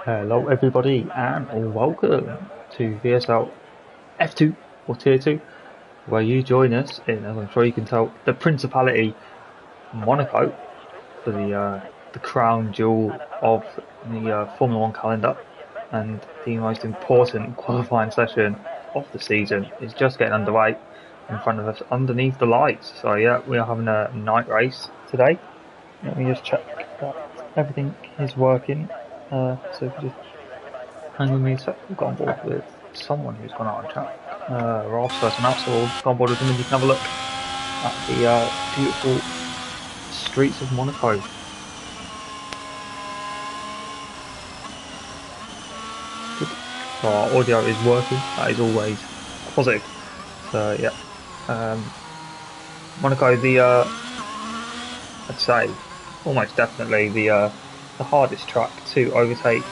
Hello everybody and welcome to VSL F2 or Tier 2 where you join us in, as I'm sure you can tell, the Principality Monaco for the crown jewel of the Formula 1 calendar, and the most important qualifying session of the season is just getting underway in front of us underneath the lights. So yeah, we are having a night race today. Let me just check that everything is working. So if you just hang with me a sec, we've got on board with someone who's gone out on track. Rob's person out, so we'll go on board with him and you can have a look at the beautiful streets of Monaco. Good. So our audio is working, that is always positive. So yeah, Monaco, I'd say almost definitely the hardest track to overtake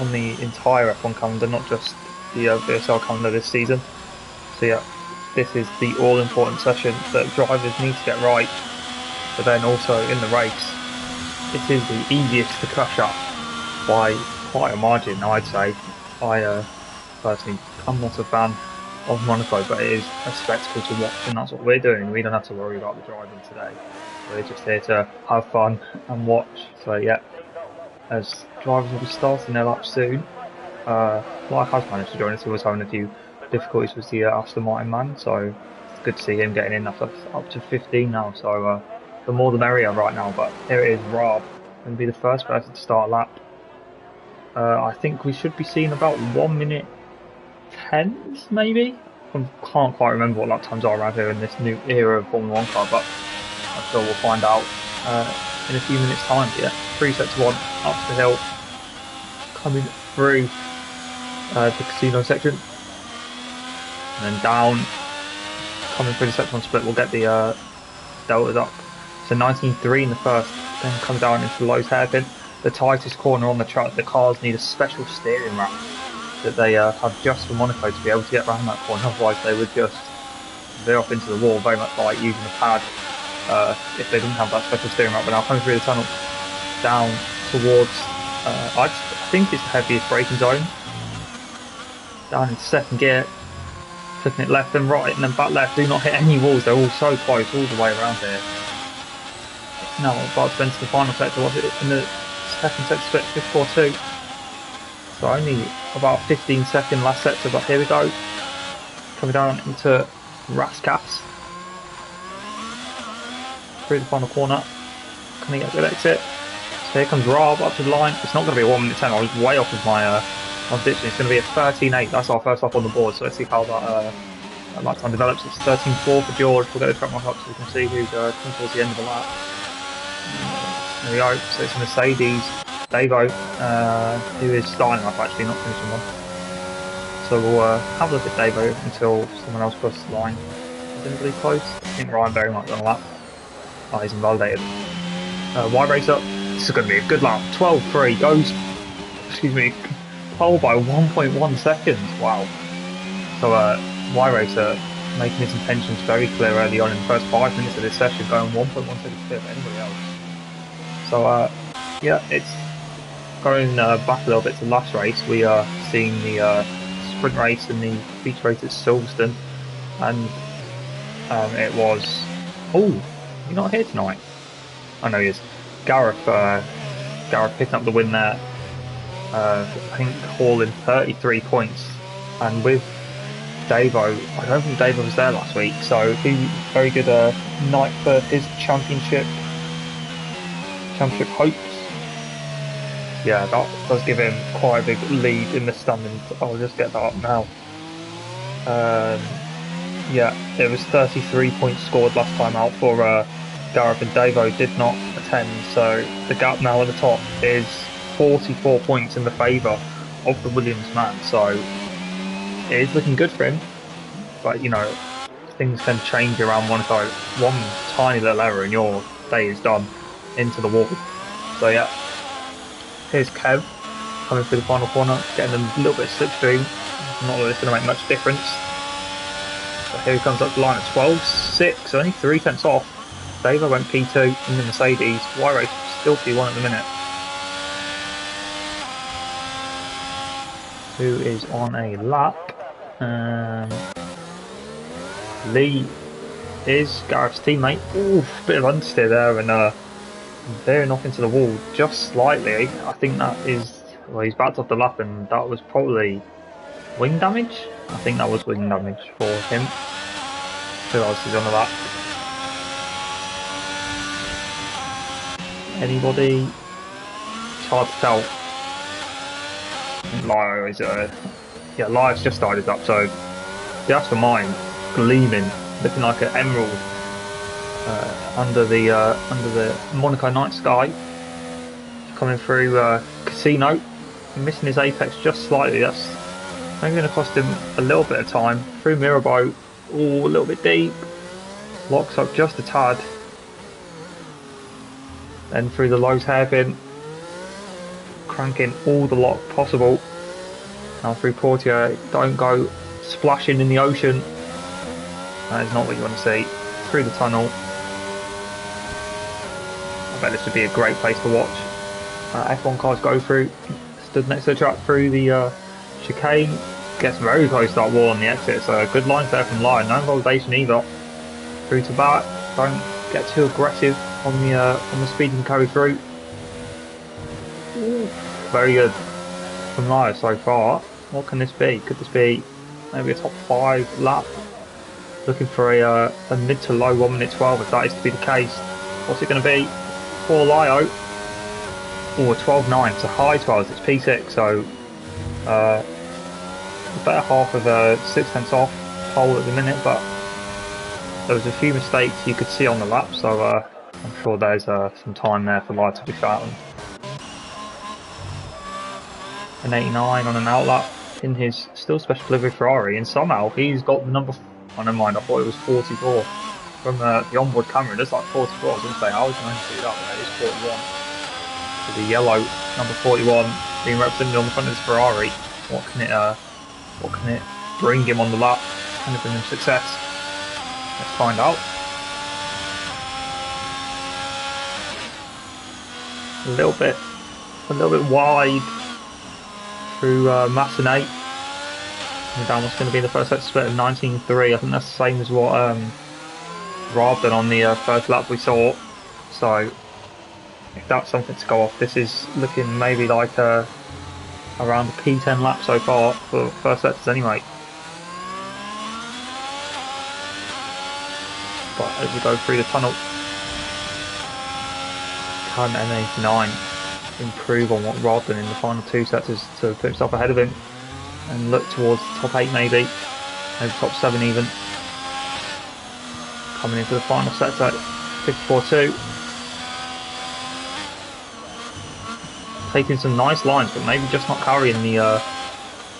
on the entire F1 calendar, not just the VSL calendar this season. So yeah, this is the all-important session that drivers need to get right, but then also in the race, it is the easiest to crash up by quite a margin, I'd say. I personally, I'm not a fan of Monaco, but it is a spectacle to watch, and that's what we're doing. We don't have to worry about the driving today. We're just here to have fun and watch. So yeah, as drivers will be starting their lap soon. Clark has managed to join us. He was having a few difficulties with the Aston Martin man, so it's good to see him getting in. That's up to 15 now, so the more the merrier right now. But here it is, Rob going to be the first person to start a lap. I think we should be seeing about 1 minute 10 maybe. I can't quite remember what lap times are around here in this new era of Formula 1 car, but I'm sure we'll find out in a few minutes' time. Yeah, 3 sets of 1 up the hill, coming through the casino section, and then down, coming through the section 1 split. We'll get the deltas up. So 19.3 in the first, then come down into the Lowe's hairpin. The tightest corner on the track. The cars need a special steering rack that they have just for Monaco to be able to get around that corner. Otherwise, they would just veer off into the wall, very much like using a pad if they didn't have that special steering rack. But now coming through the tunnel, down towards, I think it's the heaviest braking zone. Down into second gear, flipping it left and right, and then back left. Do not hit any walls. They're all so close all the way around here. Now I'm about to enter the final sector. Was it in the second sector split 54.2? So only about 15-second last sector, but here we go. Coming down into Rascas. Through the final corner. Can he get a good exit? So here comes Rob up to the line. It's not going to be a 1 minute 10. I was way off of my ditching. It's going to be a 13.8. That's our first lap on the board. So let's see how that lap time develops. It's 13.4 for George. We'll get the track mark up so we can see who's coming towards the end of the lap. There we go. So it's Mercedes Davo, who is starting off actually, not finishing one. So we'll have a look at Davo until someone else crosses the line. Reasonably close. I think Ryan very much on a lap. Oh, he's invalidated. Y Racer, this is going to be a good lap. 12.3 goes, excuse me, pole by 1.1 seconds. Wow. So Y Racer making his intentions very clear early on in the first 5 minutes of this session, going 1.1 seconds clear of anybody else. So yeah, it's going back a little bit to the last race. We are seeing the sprint race and the feature race at Silverstone, and it was, oh, you're not here tonight? I know he is. Gareth picking up the win there. I think hauling 33 points, and with Davo, I don't think Davo was there last week, so he very good night for his championship hopes. Yeah, that does give him quite a big lead in the standings. I'll just get that up now. Yeah, it was 33 points scored last time out for Gareth, and Davo did not attend, so the gap now at the top is 44 points in the favour of the Williams man, so it is looking good for him, but you know, things can change around Monaco. One tiny little error and your day is done into the wall. So yeah, here's Kev coming through the final corner, getting a little bit of slipstream. Not that it's going to make much difference. But here he comes up the line at 12.6, only 3 tenths off. Davo went P2 in the Mercedes. Y Race still P1 at the minute. who is on a lap. Lee is Gareth's teammate. Oof, bit of understeer there and veering off into the wall just slightly. I think that is, well, he's backed off the lap and that was probably wing damage. I think that was wing damage for him. Who else is on the lap? Anybody? It's hard to tell. Lyle is yeah, Lyle's just started up, so the Aston Mine gleaming, looking like an emerald under the Monaco night sky. Coming through Casino, missing his apex just slightly. That's maybe going to cost him a little bit of time. Through Mirabeau, a little bit deep, locks up just a tad. Then through the Lowe's hairpin, cranking all the lock possible. Now through Portier, don't go splashing in the ocean. That is not what you want to see. Through the tunnel. I bet this would be a great place to watch F1 cars go through. Stood next to the track through the chicane. Gets very close to that wall on the exit, so good line there from Lyon. No validation either. Through to back. Don't get too aggressive on the speed and carry through. Very good from Lyon so far. What can this be? Could this be maybe a top 5 lap? Looking for a mid to low 1 minute 12 if that is to be the case. What's it going to be for Lyo? Oh, 12.9. It's a high 12s. It's P6, so the better half of 6 tenths off pole at the minute, but there was a few mistakes you could see on the lap, so I'm sure there's some time there for Lyo to be found. An 89 on an outlap in his still special delivery Ferrari, and somehow he's got the number. Oh, never mind, I thought it was 44 from the onboard camera. It looks like 44. I was going to say, how is he going to do that? But it is 41. So the yellow number 41 being represented on the front of his Ferrari. What can it bring him on the lap? Can it bring him success? Let's find out. A little bit wide through Massenet. Down what's going to be the first set split of 19.3. I think that's the same as what Raab done on the first lap we saw. So if that's something to go off, this is looking maybe like around the P10 lap so far for first sets anyway. But as we go through the tunnel, can N89 improve on what Raab done in the final 2 sets is to put himself ahead of him and look towards the top 8 maybe top 7 even. Coming into the final set at 54.2. Taking some nice lines, but maybe just not carrying the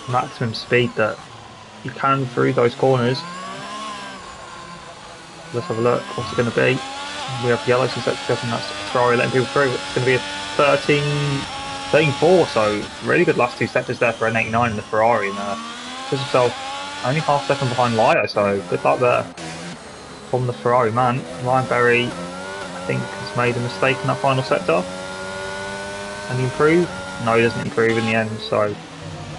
maximum speed that you can through those corners. Let's have a look. What's it going to be? We have yellow since that's and that's Ferrari letting people through. It's going to be a 13.4, so really good last 2 sectors there for N89 in the Ferrari, and puts himself only half second behind Lyo, so good luck there from the Ferrari man. Ryan Berry, I think, has made a mistake in that final sector. Can he improve? No, he doesn't improve in the end, so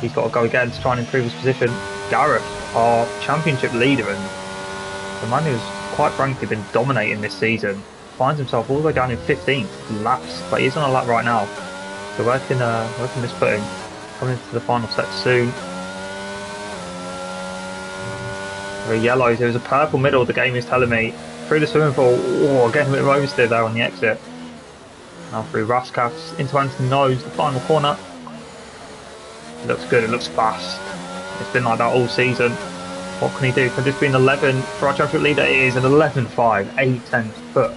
he's got to go again to try and improve his position. Gareth, our championship leader, and the man who's quite frankly been dominating this season, finds himself all the way down in 15th laps, but he's on a lap right now. So where can this put him? Coming into the final set soon. The yellows, there was a purple middle, the game is telling me. Through the swimming pool, getting a bit of oversteer there on the exit. Now through Rascaf's into Anthony Nose, the final corner. It looks good, it looks fast. It's been like that all season. What can he do? Can this be an 11 for our championship leader? It is an 11.5, 8/10 foot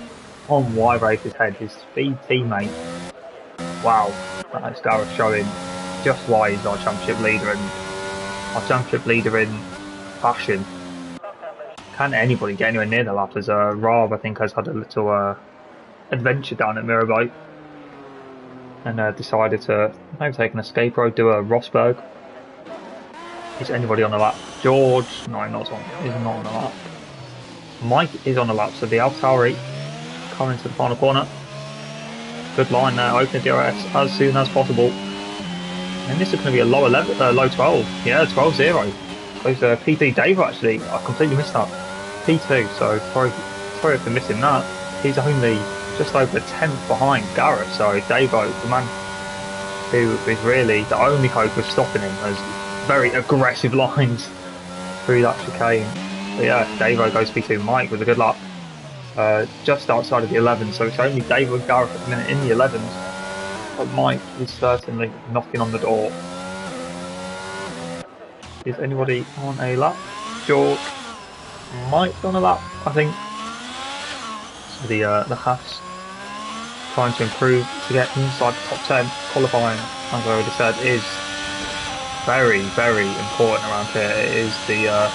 on Wybrace's head, his speed teammate. Wow, that's Gareth showing just why he's our championship leader, and our championship leader in fashion. Can anybody get anywhere near the lap? As Raab, I think, has had a little adventure down at Mirabeau and decided to maybe take an escape road, do a Rosberg. Is anybody on the lap? George? No, he's not on the lap. Mike is on the lap, so the AlphaTauri coming to the final corner. Good line there, open the DRS as soon as possible. And this is going to be a low 11, low 12. Yeah, 12-0. Goes PT Dave actually. I completely missed that. P2, so sorry for missing that. He's only just over a tenth behind Gareth. So Davo, the man who is really the only hope of stopping him, has very aggressive lines through that chicane. But yeah, Davo goes P2. Mike with a good lap. Just outside of the 11, so it's only Davo and Gareth at the minute in the 11s. But Mike is certainly knocking on the door. Is anybody on a lap? George might be on a lap, I think. So the Haas trying to improve to get inside the top 10. Qualifying, as I already said, is very, very important around here. It is the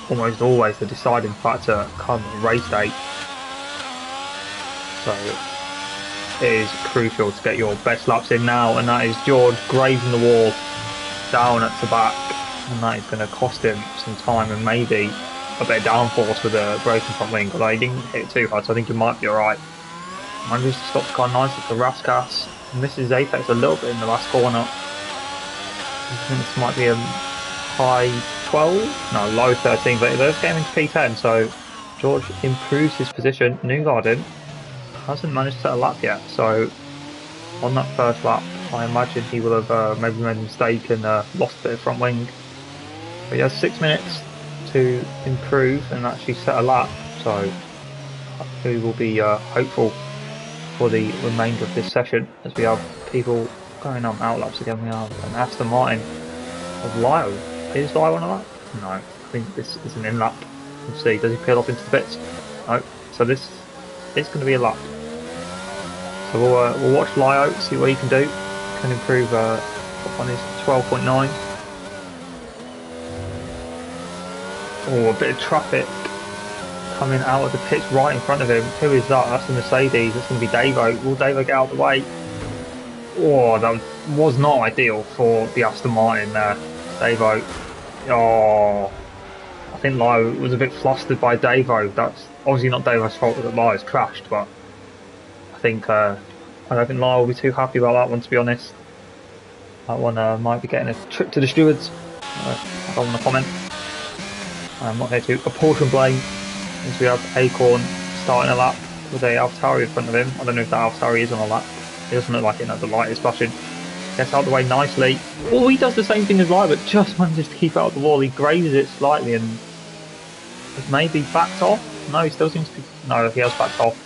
almost always the deciding factor come race day. So it is crucial to get your best laps in now, and that is George grazing the wall down at the back, and that is going to cost him some time and maybe a bit of downforce with a broken front wing, although he didn't hit it too hard, so I think he might be alright. Manages to stop the car nicely for Raskas, misses Apex a little bit in the last corner. I think this might be a high 12? No, low 13, but they're getting into P10, so George improves his position. Newgarden hasn't managed to set a lap yet, so on that first lap I imagine he will have maybe made a mistake and lost a bit of front wing. But he has 6 minutes to improve and actually set a lap, so we will be hopeful for the remainder of this session as we have people going on out laps again. We have an Aston Martin of Lyle. Is Lyle on a lap? No, I think this is an in lap. We'll see, does he peel off into the pits? No, so this is going to be a lap. So we'll watch Lyle, see what he can do. Can improve on his 12.9. Oh, a bit of traffic coming out of the pits right in front of him. Who is that? That's the Mercedes. That's going to be Davo. Will Davo get out of the way? Oh, that was not ideal for the Aston Martin there. Davo. Oh, I think Lyle was a bit flustered by Davo. That's obviously not Davo's fault that Lyle's crashed, but I think I don't think Lyle will be too happy about that one, to be honest. That one might be getting a trip to the stewards. I don't want to comment. I'm not here to apportion blame, as we have Acorn starting a lap with a AlphaTauri in front of him. I don't know if that AlphaTauri is on a lap. It doesn't look like it. No, the light is flashing. Gets out of the way nicely. Oh, he does the same thing as Lyle, but just manages to keep out of the wall. He grazes it slightly and has maybe backed off. No, he still seems to be... No, he has backed off.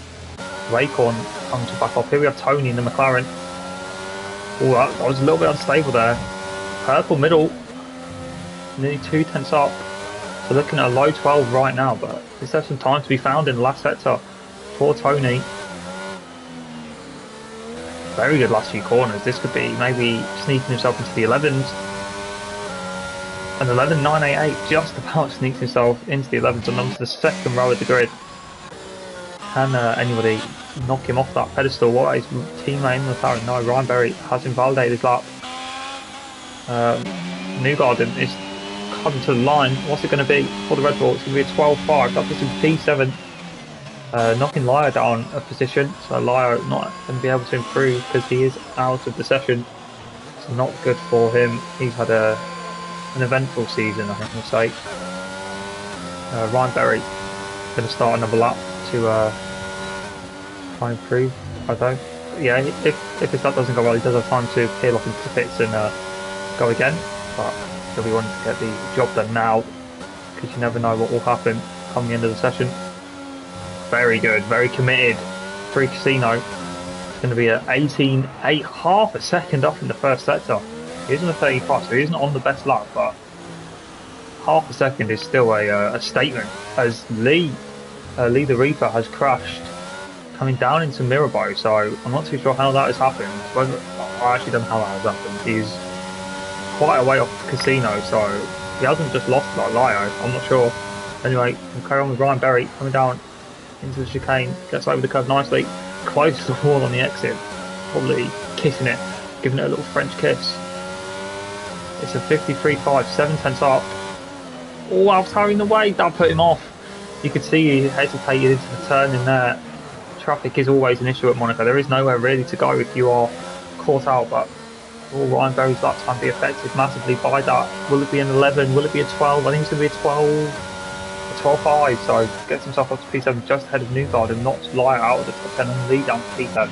Acorn comes to back off. Here we have Tony in the McLaren. Oh, that was a little bit unstable there. Purple middle. Nearly 2 tenths up. So looking at a low 12 right now, but there's still some time to be found in the last sector for Tony. Very good last few corners. This could be maybe sneaking himself into the 11s. An 11.988 just about sneaks himself into the 11s and onto the second row of the grid. Can anybody knock him off that pedestal? What is teammate in the McLaren? No, Ryan Berry has invalidated his lap. Newgarden is coming to the line. What's it going to be for the Red Bull? It's going to be a 12.5. That puts him P7. Knocking Lyle down a position, so Lyle not going to be able to improve because he is out of the session. It's not good for him. He's had an eventful season, I think we'll say. Ryan Berry going to start another lap to try and improve. I don't. Yeah, if that doesn't go well, he does have time to peel off into the pits and go again. But he'll be wanting to get the job done now because you never know what will happen come the end of the session. Very good, very committed. Free Casino. It's going to be at 18.8, half a second up in the first sector. He isn't a 35, so he isn't on the best lap, but half a second is still a statement. As Lee the Reaper has crashed coming down into Mirabeau, so I'm not too sure how that has happened. I actually don't know how that has happened. He's quite a way off the Casino, so he hasn't just lost like Lyo. I'm not sure. Anyway, we'll carry on with Ryan Berry coming down into the chicane, gets over the curve nicely, close to the wall on the exit, probably kissing it, giving it a little French kiss. It's a 53.5, 7 tenths up. Oh, AlphaTauri in the way, that put him off. You could see he hesitated into the turn in there. Traffic is always an issue at Monaco. There is nowhere really to go if you are caught out, but Will Ryan Berry's lap time be affected massively by that? Will it be an 11? Will it be a 12? I think it's going to be a 12, a 12.5. So gets himself up to P7 just ahead of Newgarden, knocks Lyle out of the top 10 and lead down to P10.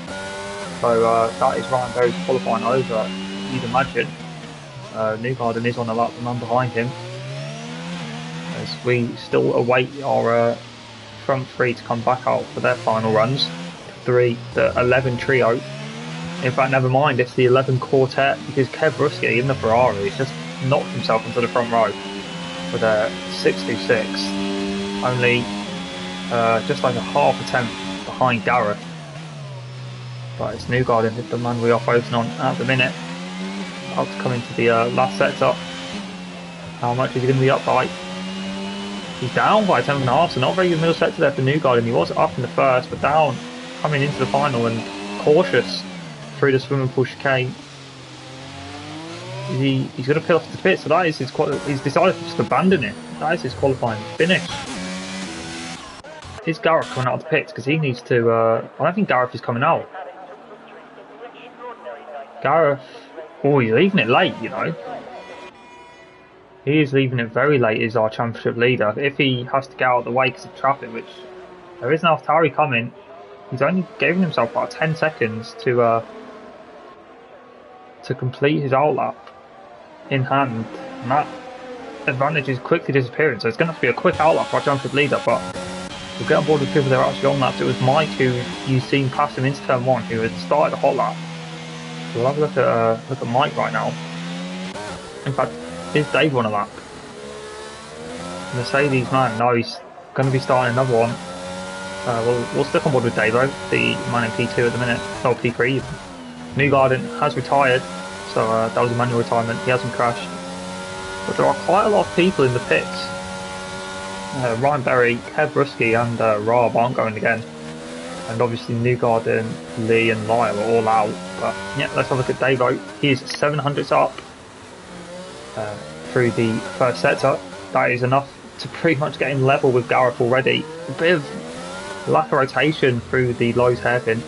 So that is Ryan Berry's qualifying over, you'd imagine. Newgarden is on a lap and behind him, as we still await our front three to come back out for their final runs. The 11 trio. In fact, never mind, it's the 11 quartet, because Kev Ruski in the Ferrari has just knocked himself into the front row with a 626, only just over half a tenth behind Gareth. But it's Newgarden, the man we are focusing on at the minute. About to come into the last setup. How much is he going to be up by? He's down by 10.5, so not very good middle sector there for Newgarden. He was up in the first, but down coming into the final and cautious through the swimming pool chicane. He's going to peel off the pit, so that is he's decided to just abandon it. That is his qualifying finish. Is Gareth coming out of the pits? Because he needs to. I don't think Gareth is coming out. Gareth. Oh, he's leaving it late, you know. He is leaving it very late as our championship leader. If he has to get out of the way because of traffic, which there is an AlphaTauri coming, he's only giving himself about 10 seconds to complete his outlap in hand, and that advantage is quickly disappearing. So it's going to have to be a quick outlap for our championship leader, but we'll get on board with people that are actually on laps. It was Mike who you've seen pass him into turn 1, who had started a hot lap. So we'll have a look at Mike right now. In fact, is Dave on a lap? Mercedes man, no, he's going to be starting another one. We'll stick on board with Davo, the man in P2 at the minute, or P3 even. Newgarden has retired, so that was a manual retirement, he hasn't crashed. But there are quite a lot of people in the pits. Ryan Berry, Kev Ruski and Rob aren't going again. And obviously Newgarden, Lee and Lyle are all out. But yeah, let's have a look at Davo. He is 700s up through the first setup. That is enough to pretty much get him level with Gareth already. A bit of lack of rotation through the Lowe's hairpin.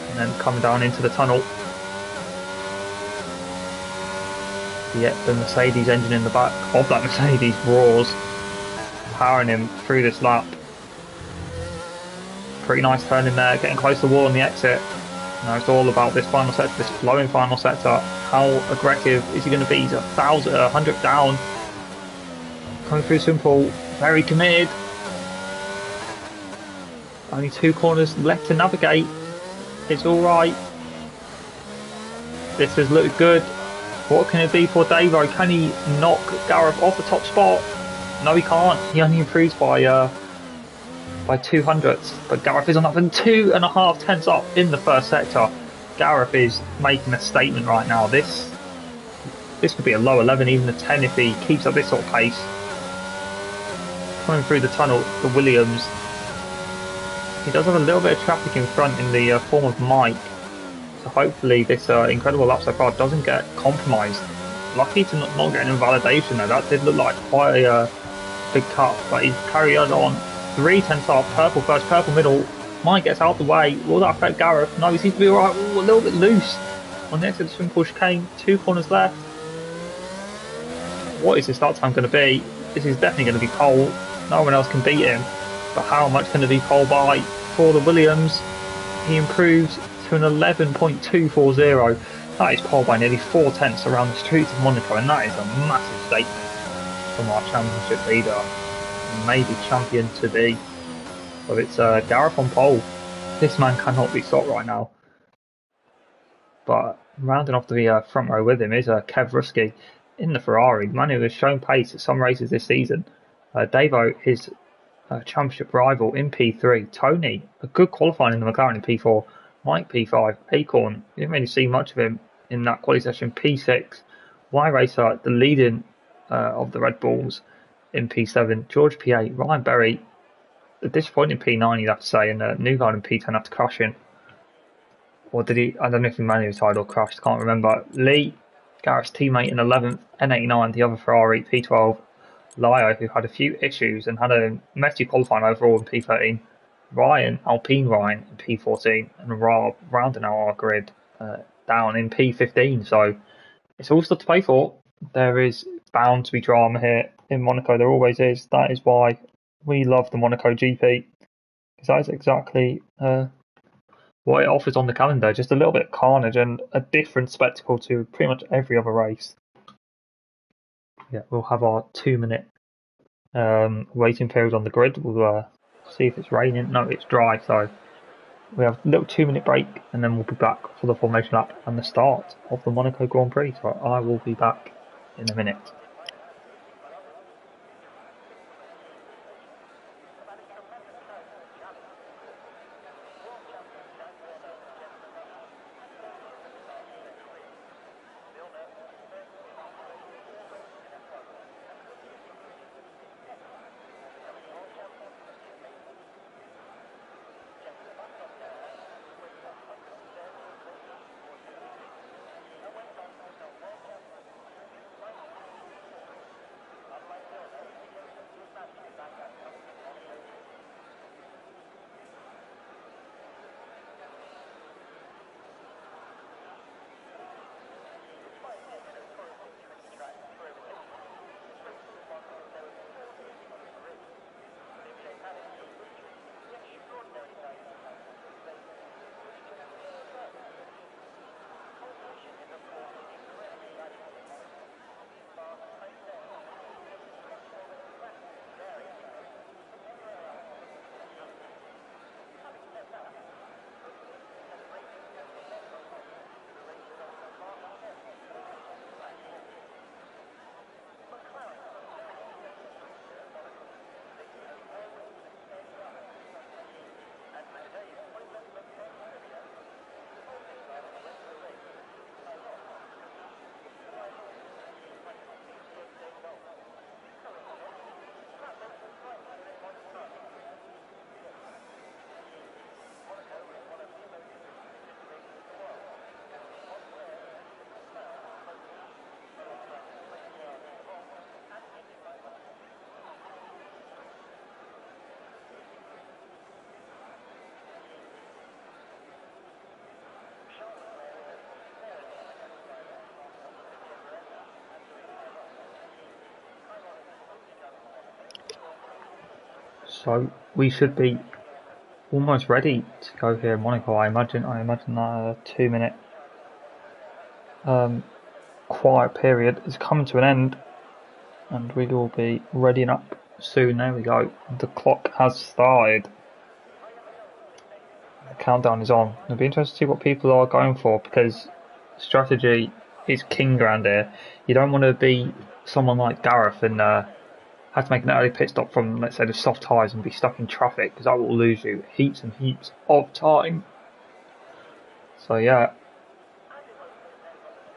And then coming down into the tunnel. Yet the Mercedes engine in the back of that Mercedes roars, powering him through this lap. Pretty nice turn in there, getting close to the wall on the exit. Now it's all about this final sector, this flowing final sector. How aggressive is he going to be? He's 100 down. Coming through simple, very committed. Only 2 corners left to navigate. It's alright. This has looked good. What can it be for Davo? Can he knock Gareth off the top spot? No, he can't. He only improves by 200ths. But Gareth is on up and 2.5 tenths up in the first sector. Gareth is making a statement right now. This could be a low 11, even a 10 if he keeps up this sort of pace. Coming through the tunnel, the Williams. He does have a little bit of traffic in front in the form of Mike. So hopefully this incredible lap so far doesn't get compromised. Lucky to not get an invalidation there. That did look like quite a big cut, but he's carried on 3 tenths off. Purple first, purple middle. Mike gets out of the way. Will that affect Gareth? No, he seems to be alright. A little bit loose on the exit of the swing push chicane. 2 corners left. What is his start time going to be? This is definitely going to be pole. No one else can beat him. But how much can it be pole by for the Williams? He improves to an 11.240. That is pole by nearly 4 tenths around the streets of Monaco, and that is a massive statement from our championship leader, maybe champion to be. So it's Gareth on pole. This man cannot be stopped right now. But rounding off the front row with him is Kev Ruski in the Ferrari, the man who has shown pace at some races this season. Davo, his championship rival in P3. Tony, a good qualifying in the McLaren in P4. Mike P5. Acorn, you didn't really see much of him in that quali session. P6. Y Racer, the leading of the Red Bulls in P7. George P8. Ryan Berry, a disappointing P9 you'd have to say, and Newgarden P10 after crashing. Or did he? I don't know if he manually retired or crashed, can't remember. Lee, Gareth's teammate in 11th. N89, the other Ferrari, P12. Lio, who had a few issues and had a messy qualifying overall in P13. Ryan, Alpine Ryan in P14, and Rob rounding out our grid down in P15. So it's all stuff to play for. There is bound to be drama here in Monaco. There always is. That is why we love the Monaco GP, because that is exactly what it offers on the calendar. Just a little bit of carnage and a different spectacle to pretty much every other race. Yeah, we'll have our 2-minute waiting period on the grid. We'll see if it's raining. No, it's dry, so we have a little 2-minute break, and then we'll be back for the formation lap and the start of the Monaco Grand Prix. So I will be back in a minute. So we should be almost ready to go here in Monaco. I imagine that 2-minute quiet period is coming to an end, and we will be readying up soon. There we go. The clock has started. The countdown is on. It'll be interesting to see what people are going for, because strategy is king around here. You don't want to be someone like Gareth and have to make an early pit stop from, let's say, the soft tyres and be stuck in traffic, because that will lose you heaps and heaps of time. So yeah,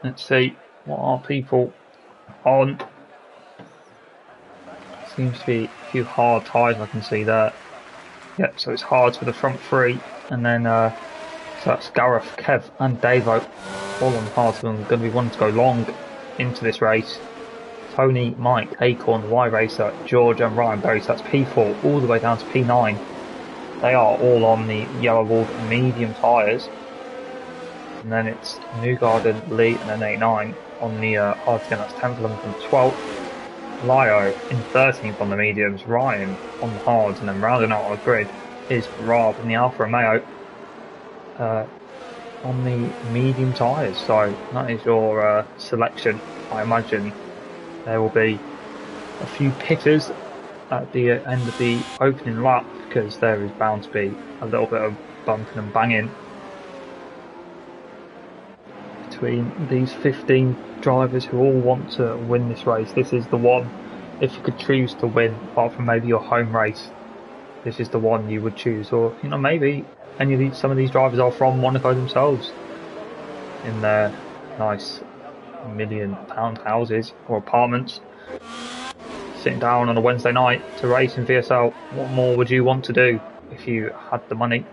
let's see what are people on. Seems to be a few hard tyres I can see there. Yep, so it's hard for the front three, and then so that's Gareth, Kev and Davo all on the hard, so I'm going to be wanting to go long into this race. Tony, Mike, Acorn, Y Racer, George and Ryan Berry, so that's P4 all the way down to P9. They are all on the Yellow Wolf medium tyres. And then it's Newgarden, Lee and then 8-9 on the hard again, that's 10th, 11th and 12th. Lyo in 13th on the mediums, Ryan on the hards, and then rounding out our grid is Rob in the Alfa Romeo on the medium tyres. So that is your selection. I imagine there will be a few pitters at the end of the opening lap, because there is bound to be a little bit of bumping and banging between these 15 drivers who all want to win this race. This is the one, if you could choose to win, apart from maybe your home race, this is the one you would choose. Or, you know, maybe some of these drivers are from Monaco themselves in their nice £1 million houses or apartments, sitting down on a Wednesday night to race in VSL. What more would you want to do if you had the money?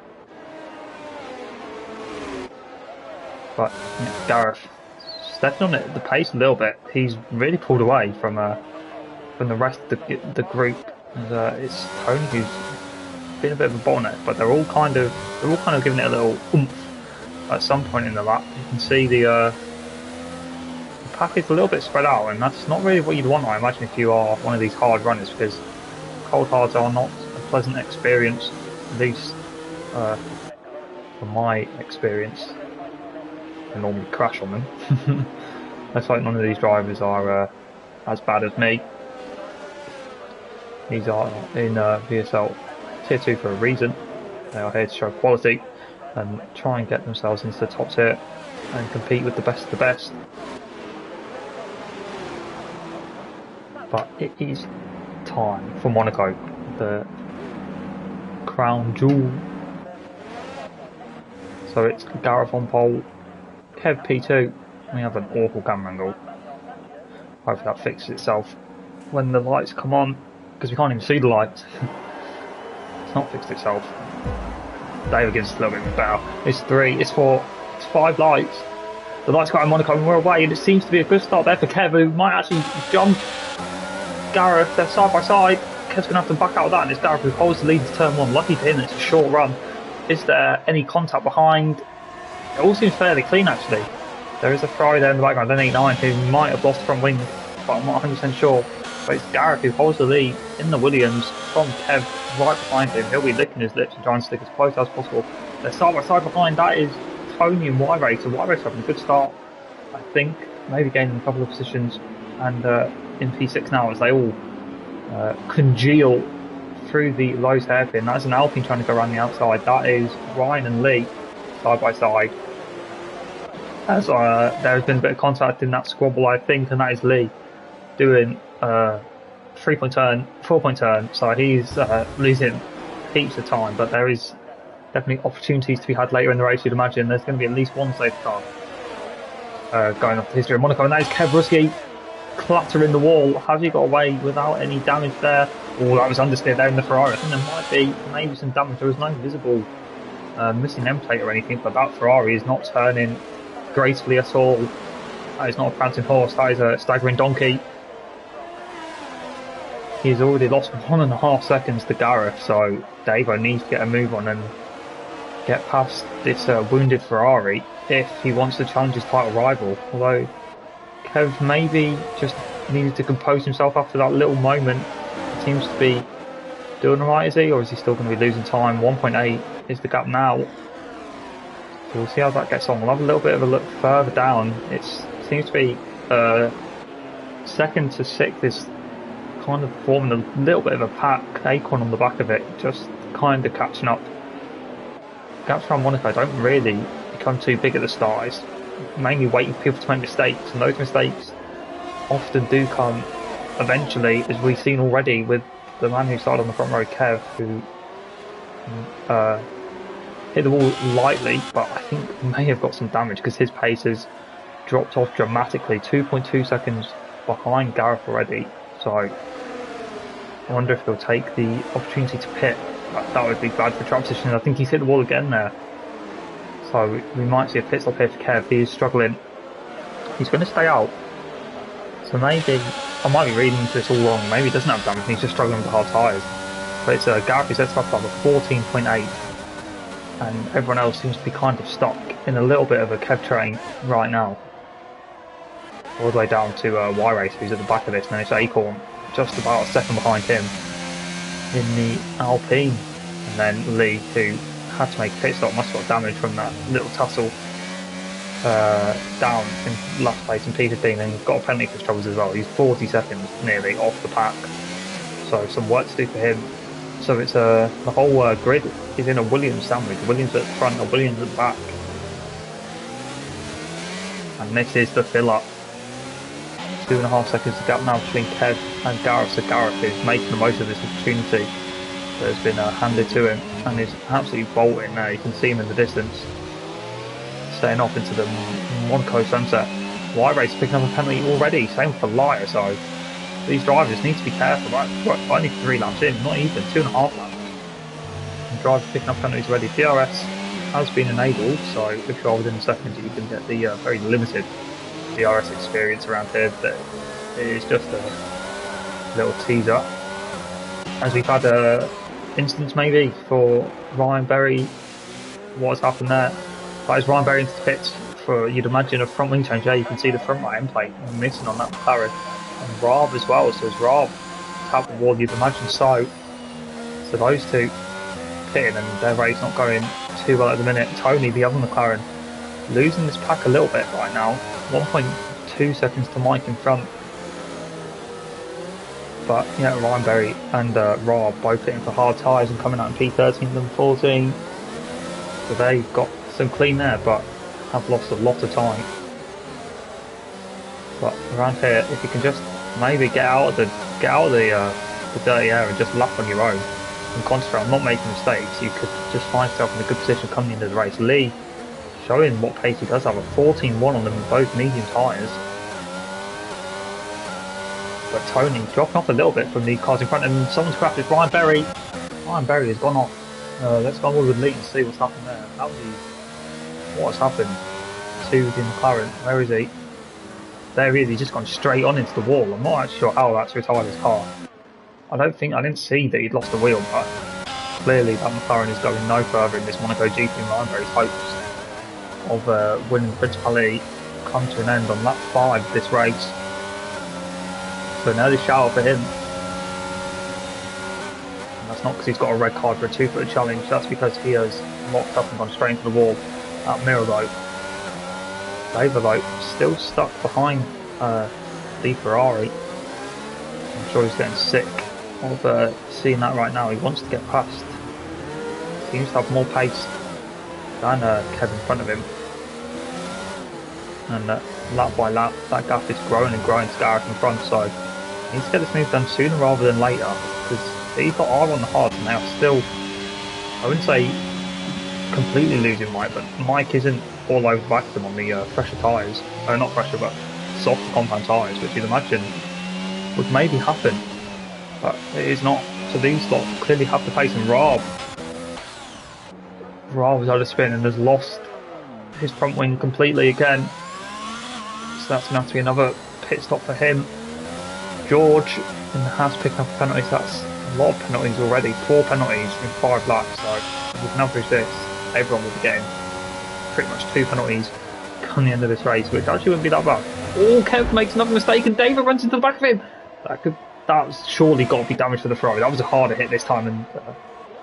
But yeah, Gareth stepping on it, the pace a little bit. He's really pulled away from the rest of the group. And, it's Tony who's been a bit of a bottleneck, but they're all kind of giving it a little oomph at some point in the lap. You can see the pack is a little bit spread out, and that's not really what you'd want, I imagine, if you are one of these hard runners, because cold hards are not a pleasant experience, at least from my experience. I normally crash on them. Looks like none of these drivers are as bad as me. These are in VSL Tier 2 for a reason. They are here to show quality and try and get themselves into the top tier and compete with the best of the best. But it is time for Monaco, the crown jewel. So it's Gareth on pole, Kev P2. We have an awful camera angle. Hopefully that fixes itself when the lights come on, because we can't even see the lights. It's not fixed itself. David gives us a little bit better. It's 3, it's 4, it's 5 lights. The lights got in Monaco and we're away, and it seems to be a good start there for Kev, who might actually jump Gareth. They're side by side. Kev's going to have to back out of that, and it's Gareth who holds the lead into turn 1. Lucky for him, it's a short run. Is there any contact behind? It all seems fairly clean, actually. There is a Ferrari there in the background, an 8-9, who might have lost front wing, but I'm not 100% sure. But it's Gareth who holds the lead in the Williams from Kev right behind him. He'll be licking his lips and trying to stick as close as possible. They're side by side behind. That is Tony and Y-Race. So Y-Race having a good start, I think, maybe gaining a couple of positions. And in P6 now, as they all congeal through the Lowe's hairpin. That's an Alpine trying to go around the outside. That is Ryan and Lee side by side. As there has been a bit of contact in that squabble, I think, and that is Lee doing 3-point turn, 4-point turn. So he's losing heaps of time, but there is definitely opportunities to be had later in the race. You'd imagine there's going to be at least one safe car going off the history of Monaco, and that is Kev Ruski clattering the wall. Has he got away without any damage there? Oh, that was understeer there in the Ferrari. I think there might be maybe some damage. There was no visible missing end plate or anything, but that Ferrari is not turning gracefully at all. That is not a prancing horse, that is a staggering donkey. He's already lost 1.5 seconds to Gareth, so Davo needs to get a move on and get past this wounded Ferrari if he wants to challenge his title rival. Although Kev maybe just needed to compose himself after that little moment. He seems to be doing alright, is he? Or is he still going to be losing time? 1.8 is the gap now. So we'll see how that gets on. We'll have a little bit of a look further down. It seems to be 2nd to 6th is kind of forming a little bit of a pack. Acorn on the back of it, just kind of catching up. Gaps around Monaco don't really become too big at the start. It's mainly waiting for people to make mistakes, and those mistakes often do come eventually, as we've seen already with the man who started on the front row, Kev, who hit the wall lightly, but I think may have got some damage because his pace has dropped off dramatically. 2.2 seconds behind Gareth already, so I wonder if he'll take the opportunity to pit. That would be bad for track positioning. I think he's hit the wall again there, so we might see a pit stop here for Kev. He is struggling. He's going to stay out, so maybe I might be reading into this all wrong. Maybe he doesn't have damage and he's just struggling with the hard tyres. But it's Gareth who sets up a 14.8, and everyone else seems to be kind of stuck in a little bit of a Kev train right now. All the way down to Y-Race, who's at the back of this, and then it's Acorn just about a second behind him in the Alpine. And then Lee, who had to make a pit stop, must have got damage from that little tussle down in last place in P15, and got a penalty for his troubles as well. He's 40 seconds nearly off the pack, so some work to do for him. So it's the whole grid is in a Williams sandwich. Williams at the front, or Williams at the back, and this is the fill up. 2.5 seconds to gap now between Kev and Gareth. So Gareth is making the most of this opportunity that has been handed to him, and is absolutely bolting now. You can see him in the distance, setting off into the Monaco sunset. Y-Race picking up a penalty already, same for Liar, so these drivers need to be careful. Right, only 3 laps in, not even 2.5 laps. And drivers picking up penalties already. DRS has been enabled, so if you're within seconds you can get the very limited DRS experience around here. But it is just a little teaser, as we've had a instance maybe for Ryan Berry. What has happened there? But as Ryan Berry into the pits for, you'd imagine, a front wing change. Yeah, you can see the front right end plate missing on that McLaren. And Raab as well, so as Raab tap the wall, you'd imagine so. So those two pitting and their race not going too well at the minute. Tony, the other McLaren, losing this pack a little bit right now. 1.2 seconds to Mike in front. But yeah, Ryan Berry and Raab both hitting for hard tyres and coming out in P13 and 14. So they've got some clean there, but have lost a lot of time. But around here, if you can just maybe get out of the dirty area and just lap on your own and concentrate on not making mistakes, you could just find yourself in a good position coming into the race. Lee showing what pace he does have, a 14.1 on them both medium tyres. But Tony dropping off a little bit from the cars in front, and someone's crashed. It's Ryan Berry. Ryan Berry has gone off. Let's go on with Lee and see what's happened there. That was what's happened to the McLaren. Where is he? There he is. He's just gone straight on into the wall. I'm not actually sure how that's retired his car. I didn't see that he'd lost the wheel, but clearly that McLaren is going no further in this Monaco GP. Ryan Berry's hopes of winning the Principality come to an end on lap 5 of this race. So an early shout out for him. And that's not because he's got a red card for a 2-footer challenge, that's because he has locked up and gone straight into the wall at Mirabeau. David still stuck behind the Ferrari. I'm sure he's getting sick of seeing that right now. He wants to get past. Seems to have more pace than Kev in front of him. And lap by lap, that gap is growing and growing to Gareth in front, so he needs to get this move done sooner rather than later, because he's got R on the hard and they are still, I wouldn't say completely losing Mike, but Mike isn't all over the back of them on the fresher tyres, not fresher but soft compound tyres, which you'd imagine would maybe happen, but it is not. So these lot clearly have the pace, and Raab is out of spin and has lost his front wing completely again, so that's going to have to be another pit stop for him. George in the house picking up penalties. That's a lot of penalties already, 4 penalties in 5 laps, so if we can average this, everyone will be getting pretty much 2 penalties come the end of this race, which actually wouldn't be that bad. Oh, Kev makes another mistake and David runs into the back of him. That's surely got to be damage for the Ferrari. That was a harder hit this time, and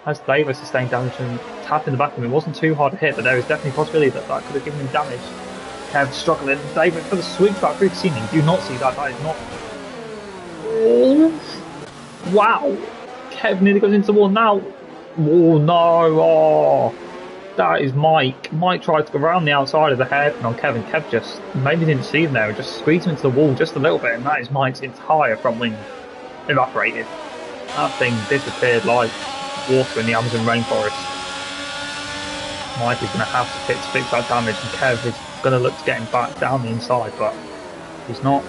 as David sustained damage and tapping the back of him, it wasn't too hard a hit, but there is definitely a possibility that could have given him damage. Kev struggling, David for the switchback through the ceiling. Do not see that, that is not... Oh, wow! Kev nearly goes into the wall now. Oh no! Oh, that is Mike. Mike tried to go around the outside of the hairpin on Kev, and Kev just maybe didn't see him there and just squeezed him into the wall just a little bit, and that is Mike's entire front wing evaporated. That thing disappeared like water in the Amazon rainforest. Mike is going to have to fix that damage, and Kev is going to look to get him back down the inside, but he's not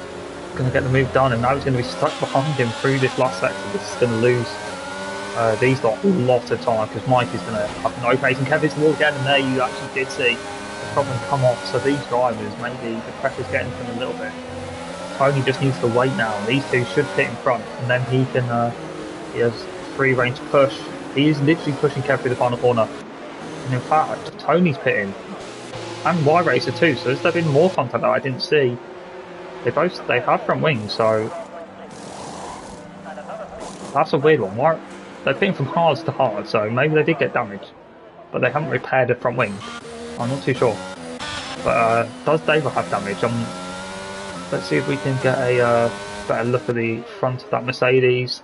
going to get the move done, and now he's going to be stuck behind him through this last sector. This is going to lose these lot a lot of time, because Mike is going to have no pace, and Kev hits the wall again, and there you actually did see the problem come off. So these drivers, maybe the pressure's getting to them a little bit. Tony just needs to wait now. These two should pit in front, and then he can he has free range to push. He is literally pushing Kev through the final corner, and in fact Tony's pitting and Y Racer too, so there's been more contact that I didn't see. They have front wings, so that's a weird one. They're pitting from hards to hard, so maybe they did get damaged, but they haven't repaired the front wing. I'm not too sure. But does David have damage? Let's see if we can get a better look at the front of that Mercedes.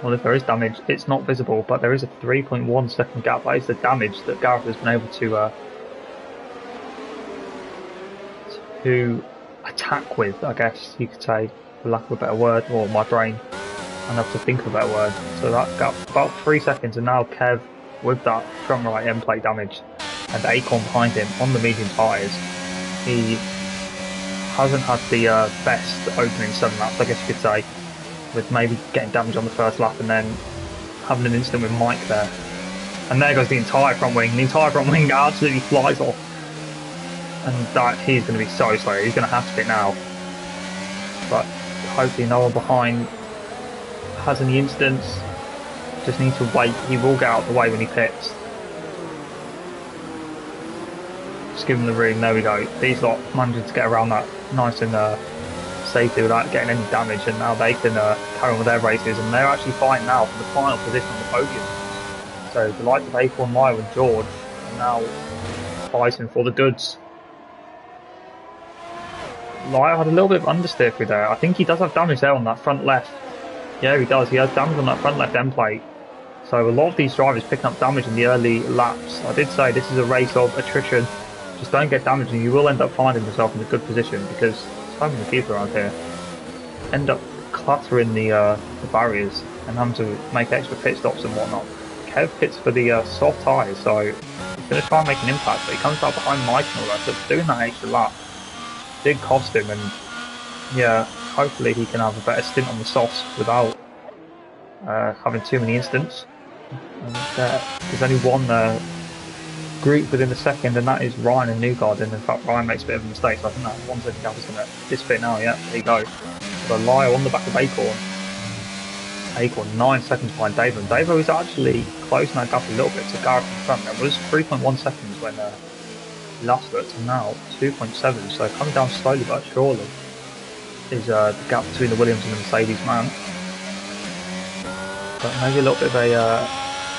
Well, if there is damage, it's not visible, but there is a 3.1 second gap. That is the damage that Gareth has been able to attack with, I guess you could say, for lack of a better word, or my brain, and have to think of a better word. So that gap about 3 seconds, and now Kev with that front right end plate damage, and Acorn behind him on the medium tyres. He hasn't had the best opening 7 laps, I guess you could say, with maybe getting damage on the first lap and then having an incident with Mike there. And there goes the entire front wing. The entire front wing absolutely flies off. And that he's going to be so slow. He's going to have to pit now. But hopefully no one behind has any incidents. Just need to wait. He will get out of the way when he pits. Just give him the room. There we go. These lot managing to get around that nice and safely without getting any damage, and now they can carry on with their races, and they're actually fighting now for the final position on the podium. So the likes of Acorn, Lyle and George are now fighting for the goods. Lyle had a little bit of understeer through there. I think he does have damage there on that front left. Yeah, he does. He has damage on that front left end plate. So a lot of these drivers picking up damage in the early laps. I did say this is a race of attrition. Just don't get damaged and you will end up finding yourself in a good position, because so many people around here end up cluttering the barriers and having to make extra pit stops and whatnot. Kev pits for the soft tyres, so he's going to try and make an impact, but he comes out behind Mike and all that, so doing that extra lap did cost him, and yeah, hopefully he can have a better stint on the softs without having too many incidents. And there's only one group within the second, and that is Ryan and Newgard, and in fact Ryan makes a bit of a mistake, so I think that 1 second gap is going to dissipate now. Yeah, there you go. The Lyle on the back of Acorn. Acorn 9 seconds behind Davo, and Davo is actually closing that gap a little bit to Gareth in front. There was 3.1 seconds when last looked, and now 2.7, so coming down slowly but surely is the gap between the Williams and the Mercedes man. But maybe a little bit of a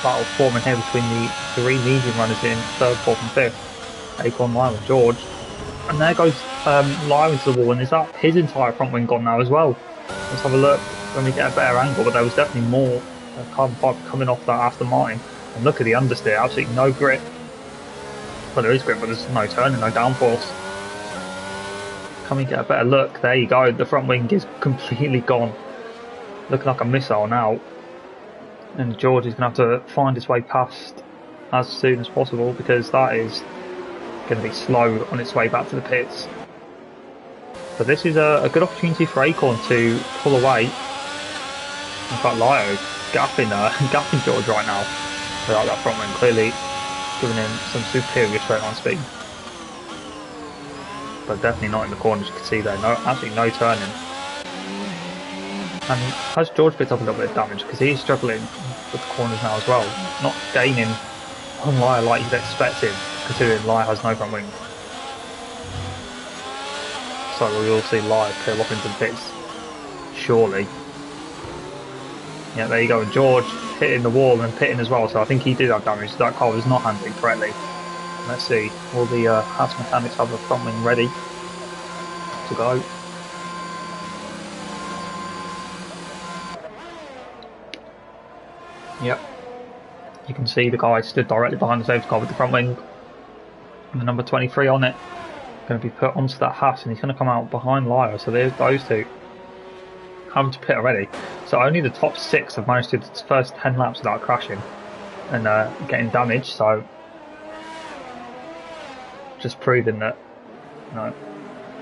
battle forming here between the three medium runners in third, fourth and fifth. Acorn, Lyle and George. And there goes Lyle into the wall, and is that his entire front wing gone now as well? Let's have a look when we get a better angle, but there was definitely more carbon fibre coming off that Aston Martin. And look at the understeer, absolutely no grip. Well, there is grip, but there's no turning, no downforce. Can we get a better look? There you go, the front wing is completely gone. Looking like a missile now. And George is going to have to find his way past as soon as possible, because that is going to be slow on its way back to the pits. But this is a good opportunity for Acorn to pull away. In fact, Lyo gapping George right now without that front wing, clearly giving him some superior straight line speed. But definitely not in the corners, you can see there, absolutely no turning. And has George picked up a little bit of damage, because he's struggling with the corners now as well, not gaining on Lyo like you'd expect him, considering Lyo has no front wing. So we will see Lyo peel off into the pits, surely. Yeah, there you go, and George hitting the wall and pitting as well, so I think he did have damage. That car was not handling correctly. Let's see, will the Haas mechanics have the front wing ready to go? Yep, you can see the guy stood directly behind the safety car with the front wing and the number 23 on it. Going to be put onto that Haas, and he's going to come out behind Lyo, so there's those two having to pit already. So only the top 6 have managed to do the first 10 laps without crashing and getting damaged, so just proving that, you know,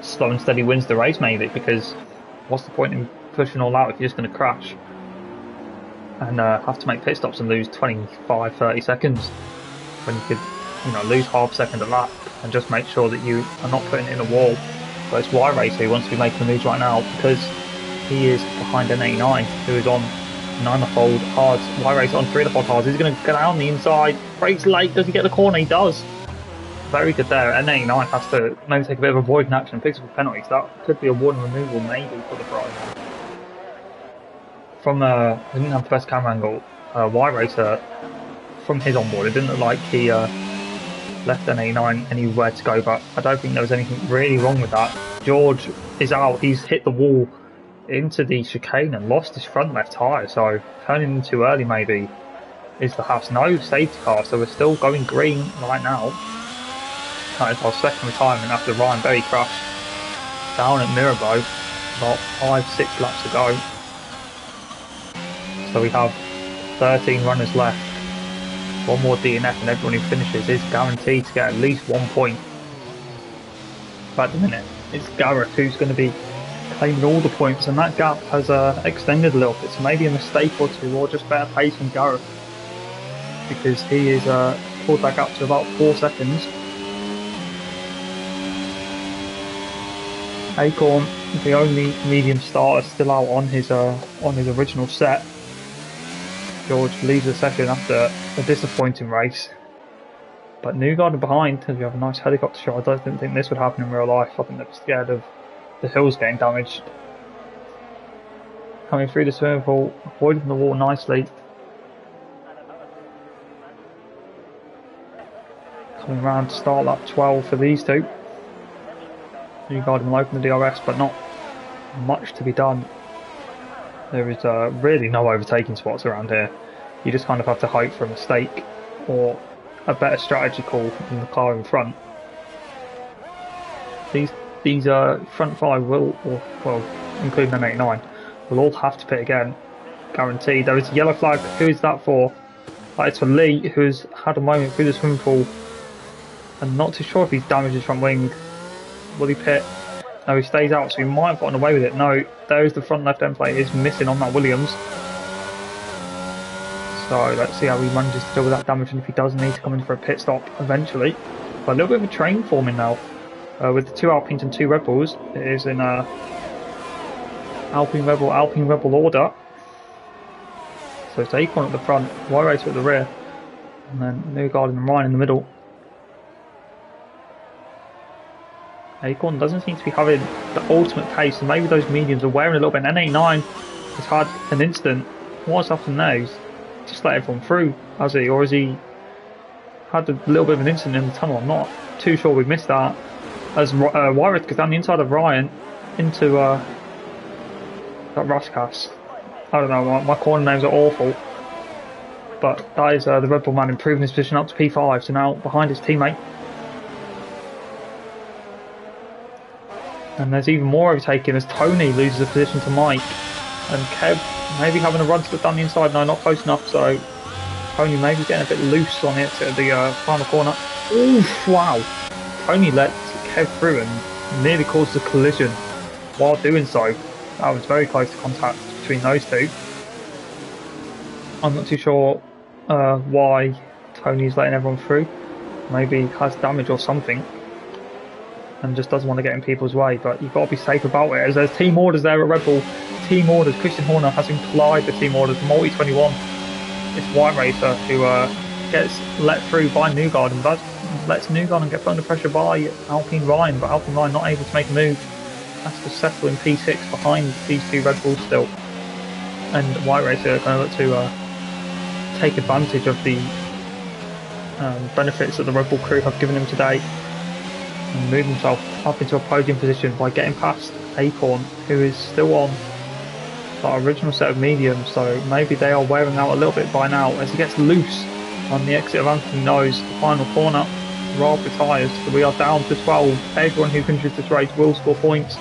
slow and steady wins the race maybe, because what's the point in pushing all out if you're just going to crash and have to make pit stops and lose 25-30 seconds when you could, you know, lose half a second a lap and just make sure that you are not putting it in a wall. But it's Y Racer who wants to be making the moves right now, because he is behind N89, who is on 9-fold hards. Y Racer on 3-fold hards. He's going to get out on the inside, brakes late, does he get the corner? He does. Very good there. N89 has to maybe take a bit of avoiding action, picks up a penalty, so that could be a warning removal maybe for the prize. From he didn't have the best camera angle. Y Racer, from his onboard, it didn't look like he left N89 anywhere to go, but I don't think there was anything really wrong with that. George is out, he's hit the wall into the chicane and lost his front left tyre, so turning in too early maybe is the house. No safety car, so we're still going green right now. That is our second retirement after Ryan Berry crashed down at Mirabeau about 5-6 laps to go. So we have 13 runners left. One more DNF and everyone who finishes is guaranteed to get at least 1 point. But at the minute, it's Gareth who's going to be claiming all the points, and that gap has extended a little bit, so maybe a mistake or two, or just better pace from Gareth, because he is pulled that gap to about 4 seconds. Acorn, the only medium starter still out on his original set. George leaves the session after a disappointing race. But Newgarden behind, as you have a nice helicopter shot. I don't think this would happen in real life. I think they're scared of the hills getting damaged. Coming through the swimming pool, avoiding the wall nicely. Coming round to start lap 12 for these two. Newgarden will open the DRS, but not much to be done. There is really no overtaking spots around here. You just kind of have to hope for a mistake or a better strategy call from the car in front. These front five will, or well, including an 89, will all have to pit again. Guaranteed. There is a yellow flag. Who is that for? It's for Lee, who's had a moment through the swimming pool. I'm not too sure if he's damaged his front wing. Will he pit? No, he stays out, so he might have gotten away with it. No, there's the front left end plate is missing on that Williams. So let's see how he manages to deal with that damage, and if he does need to come in for a pit stop eventually. But a little bit of a train forming now. With the 2 Alpines and 2 Red Bulls. It is in Alpine Rebel order. So it's Acorn at the front, Y-Racer at the rear, and then Newgarden and Ryan in the middle. Acorn doesn't seem to be having the ultimate pace, and maybe those mediums are wearing a little bit. N89 has had an instant. What's happened now? He's just let everyone through, has he? Or has he had a little bit of an incident in the tunnel? I'm not too sure. We've missed that. As Wyrath goes down the inside of Ryan into that Raskas. I don't know, my corner names are awful. But that is the Red Bull man improving his position up to P5, so now behind his teammate. And there's even more overtaking as Tony loses a position to Mike. And Kev maybe having a run to down the inside. No, not close enough, so Tony maybe getting a bit loose on it at the final corner. Oof, wow. Tony let Kev through and nearly caused a collision while doing so. That was very close to contact between those two. I'm not too sure why Tony's letting everyone through. Maybe he has damage or something and just doesn't want to get in people's way, but you've got to be safe about it. As there's team orders there at Red Bull, team orders, Christian Horner has implied the team orders, Multi 21. It's White Racer who gets let through by Newgarden, but lets Newgarden get put under pressure by Alpine Ryan, but Alpine Ryan not able to make a move. Has to settle in P6 behind these 2 Red Bulls still. And White Racer are going to look to take advantage of the benefits that the Red Bull crew have given him today and move himself up into a podium position by getting past Acorn, who is still on that original set of mediums, so maybe they are wearing out a little bit by now as he gets loose on the exit of Anthony Nose, the final corner. Rob retires, so we are down to 12. Everyone who finishes this race will score points.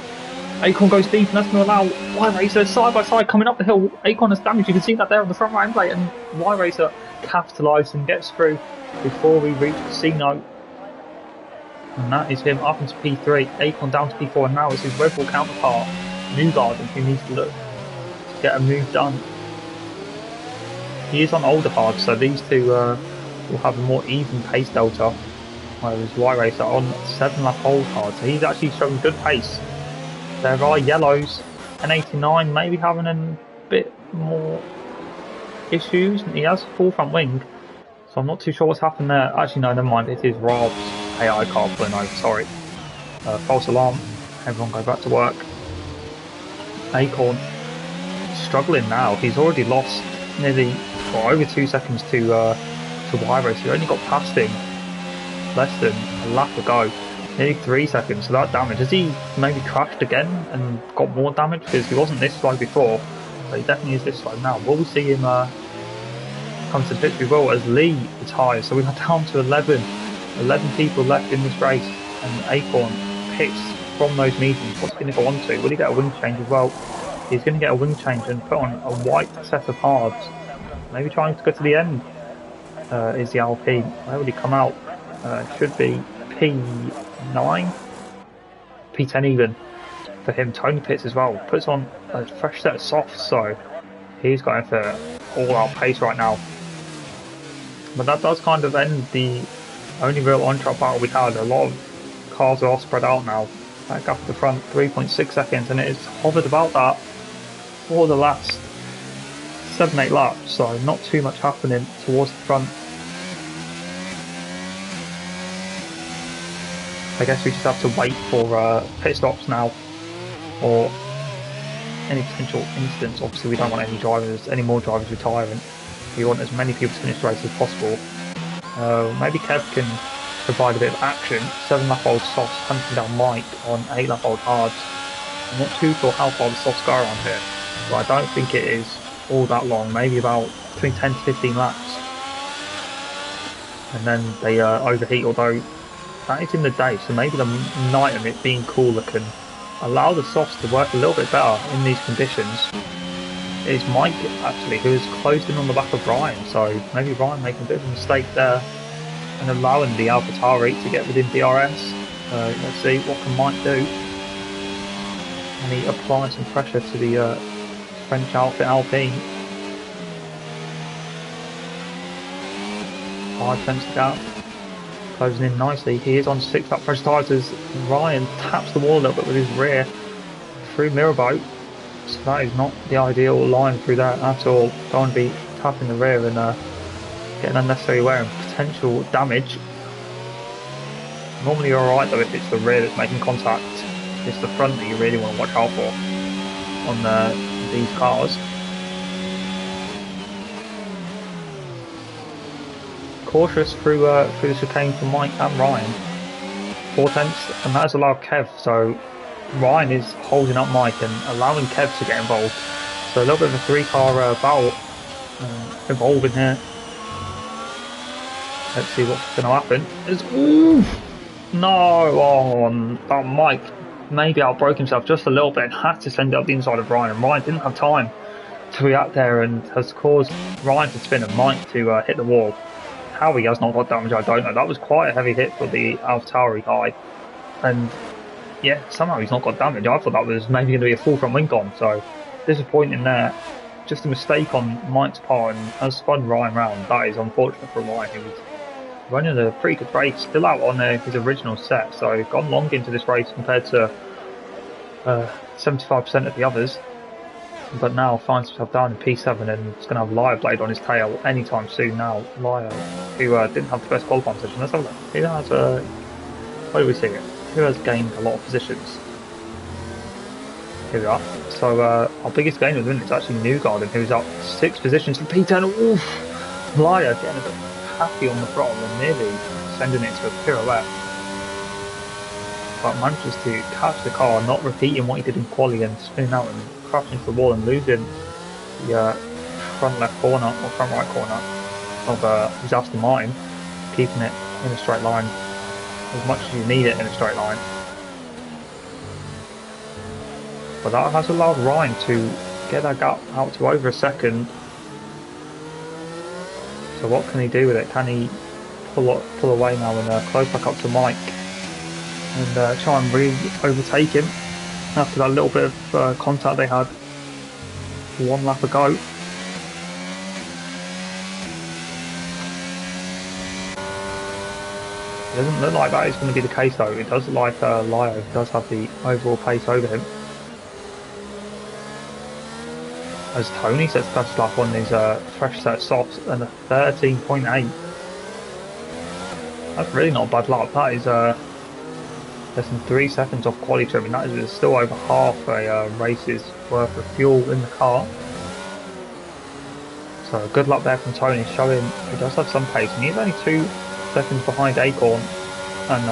Acorn goes deep and that's going to allow Y-Racer side by side coming up the hill. Acorn has damage, you can see that there on the front right plate, and Y-Racer capitalises and gets through before we reach Casino. And that is him up into P3, Acorn down to P4, and now it's his Red Bull counterpart, Newgarden, who needs to look to get a move done. He is on older hards, so these two will have a more even pace delta, whereas Y-Racer on 7-lap old hard, so he's actually showing good pace. There are yellows, N89 maybe having a bit more issues, and he has full front wing, so I'm not too sure what's happened there. Actually no, never mind, it is Rob's AI car pulling over, sorry. False alarm, everyone go back to work. Acorn struggling now, he's already lost nearly over 2 seconds to Y-Racer. He only got past him less than a lap ago, nearly 3 seconds, so that damage. Has he maybe crashed again and got more damage? Because he wasn't this slow before, but he definitely is this slow now. Will we see him come to the victory? Well, as Lee retires, so we are down to 11 people left in this race, and Acorn picks from those mediums. What's he going to go on to? Will he get a wing change as well? He's going to get a wing change and put on a white set of hards. Maybe trying to go to the end is the Alpine. Where would he come out? Should be P9? P10 even for him. Tony pits as well. Puts on a fresh set of softs, so he's going for all-out pace right now. But that does kind of end the only real on-track battle we had. A lot of cars are all spread out now. That gap at the front, 3.6 seconds, and it has hovered about that for the last 7-8 laps, so not too much happening towards the front. I guess we just have to wait for pit stops now, or any potential incidents. Obviously, we don't want any more drivers retiring. We want as many people to finish the race as possible. Maybe Kev can provide a bit of action. 7-lap-old softs hunting down Mike on 8-lap-old hards. I'm not too sure how far the softs go around here, but I don't think it is all that long. Maybe about between 10 to 15 laps, and then they overheat. Although that is in the day, so maybe the night and it being cooler can allow the softs to work a little bit better in these conditions. It's Mike actually who has closed in on the back of Ryan, so maybe Ryan making a bit of a mistake there and allowing the AlphaTauri to get within DRS. Let's see what can Mike do. And he applies some pressure to the French outfit Alpine. 5 tenths to gap. Closing in nicely. He is on 6-lap pressure tyres as Ryan taps the wall a little bit with his rear through mirror boat. So that is not the ideal line through there at all. Don't want to be tapping the rear and getting unnecessary wear and potential damage. Normally you're alright though if it's the rear that's making contact. It's the front that you really want to watch out for on these cars. Cautious through the chicane for Mike and Ryan. 4 tenths, and that has allowed Kev, so Ryan is holding up Mike and allowing Kev to get involved. So a little bit of a 3-car battle evolving here. Let's see what's going to happen. No, Mike maybe outbroke himself just a little bit and had to send it up the inside of Ryan. Ryan didn't have time to react there and has caused Ryan to spin and Mike to hit the wall. How he has not got damage, I don't know. That was quite a heavy hit for the AlphaTauri guy. And yeah, somehow he's not got damage. I thought that was maybe going to be a full front wing on, so disappointing there. Just a mistake on Mike's part and has spun Ryan round. That is unfortunate for Ryan, who was running a pretty good race, still out on his original set, so gone long into this race compared to 75% of the others. But now finds himself down in P7 and is going to have Lyle Blade on his tail anytime soon now. Lyle, who didn't have the best qualifying position. Let's have a look. Who has, where do we see it? Who has gained a lot of positions? Here we are. So our biggest gainer at the minute is actually Newgarden, who's up 6 positions for P10. Oof! Lyle getting a bit happy on the throttle and nearly sending it to a pirouette. But manages to catch the car, not repeating what he did in quali and spinning out and crashing into the wall and losing the front left corner or front right corner of his Aston Martin, keeping it in a straight line as much as you need it in a straight line. But that has allowed Ryan to get that gap out to over a second. So what can he do with it? Can he pull away now and close back up to Mike and try and overtake him after that little bit of contact they had 1 lap ago? It doesn't look like that is going to be the case though. It does look like Lyo does have the overall pace over him. As Tony sets the fastest lap on his fresh set of softs and a 13.8. That's really not a bad lap. That is less than 3 seconds off quality trim, and that is still over half a race's worth of fuel in the car. So good luck there from Tony, showing he does have some pace, and he's only 2 seconds behind Acorn and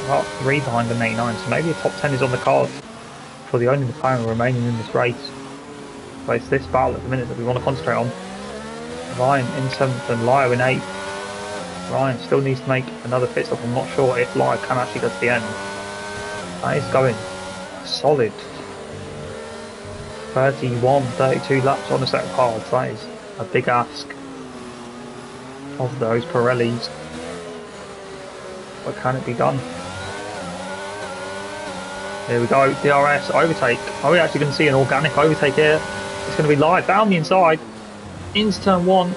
about 3 behind the 89, so maybe a top 10 is on the cards for the only McLaren remaining in this race. But it's this battle at the minute that we want to concentrate on. Ryan in 7th and Lyo in 8th. Ryan still needs to make another pit stop. I'm not sure if Lyo can actually go to the end. That is going solid 32 laps on a set of cards. That is a big ask of those Pirellis. But can it be done? Here we go, DRS overtake. Are we actually going to see an organic overtake here? It's going to be Lyo down the inside into turn 1.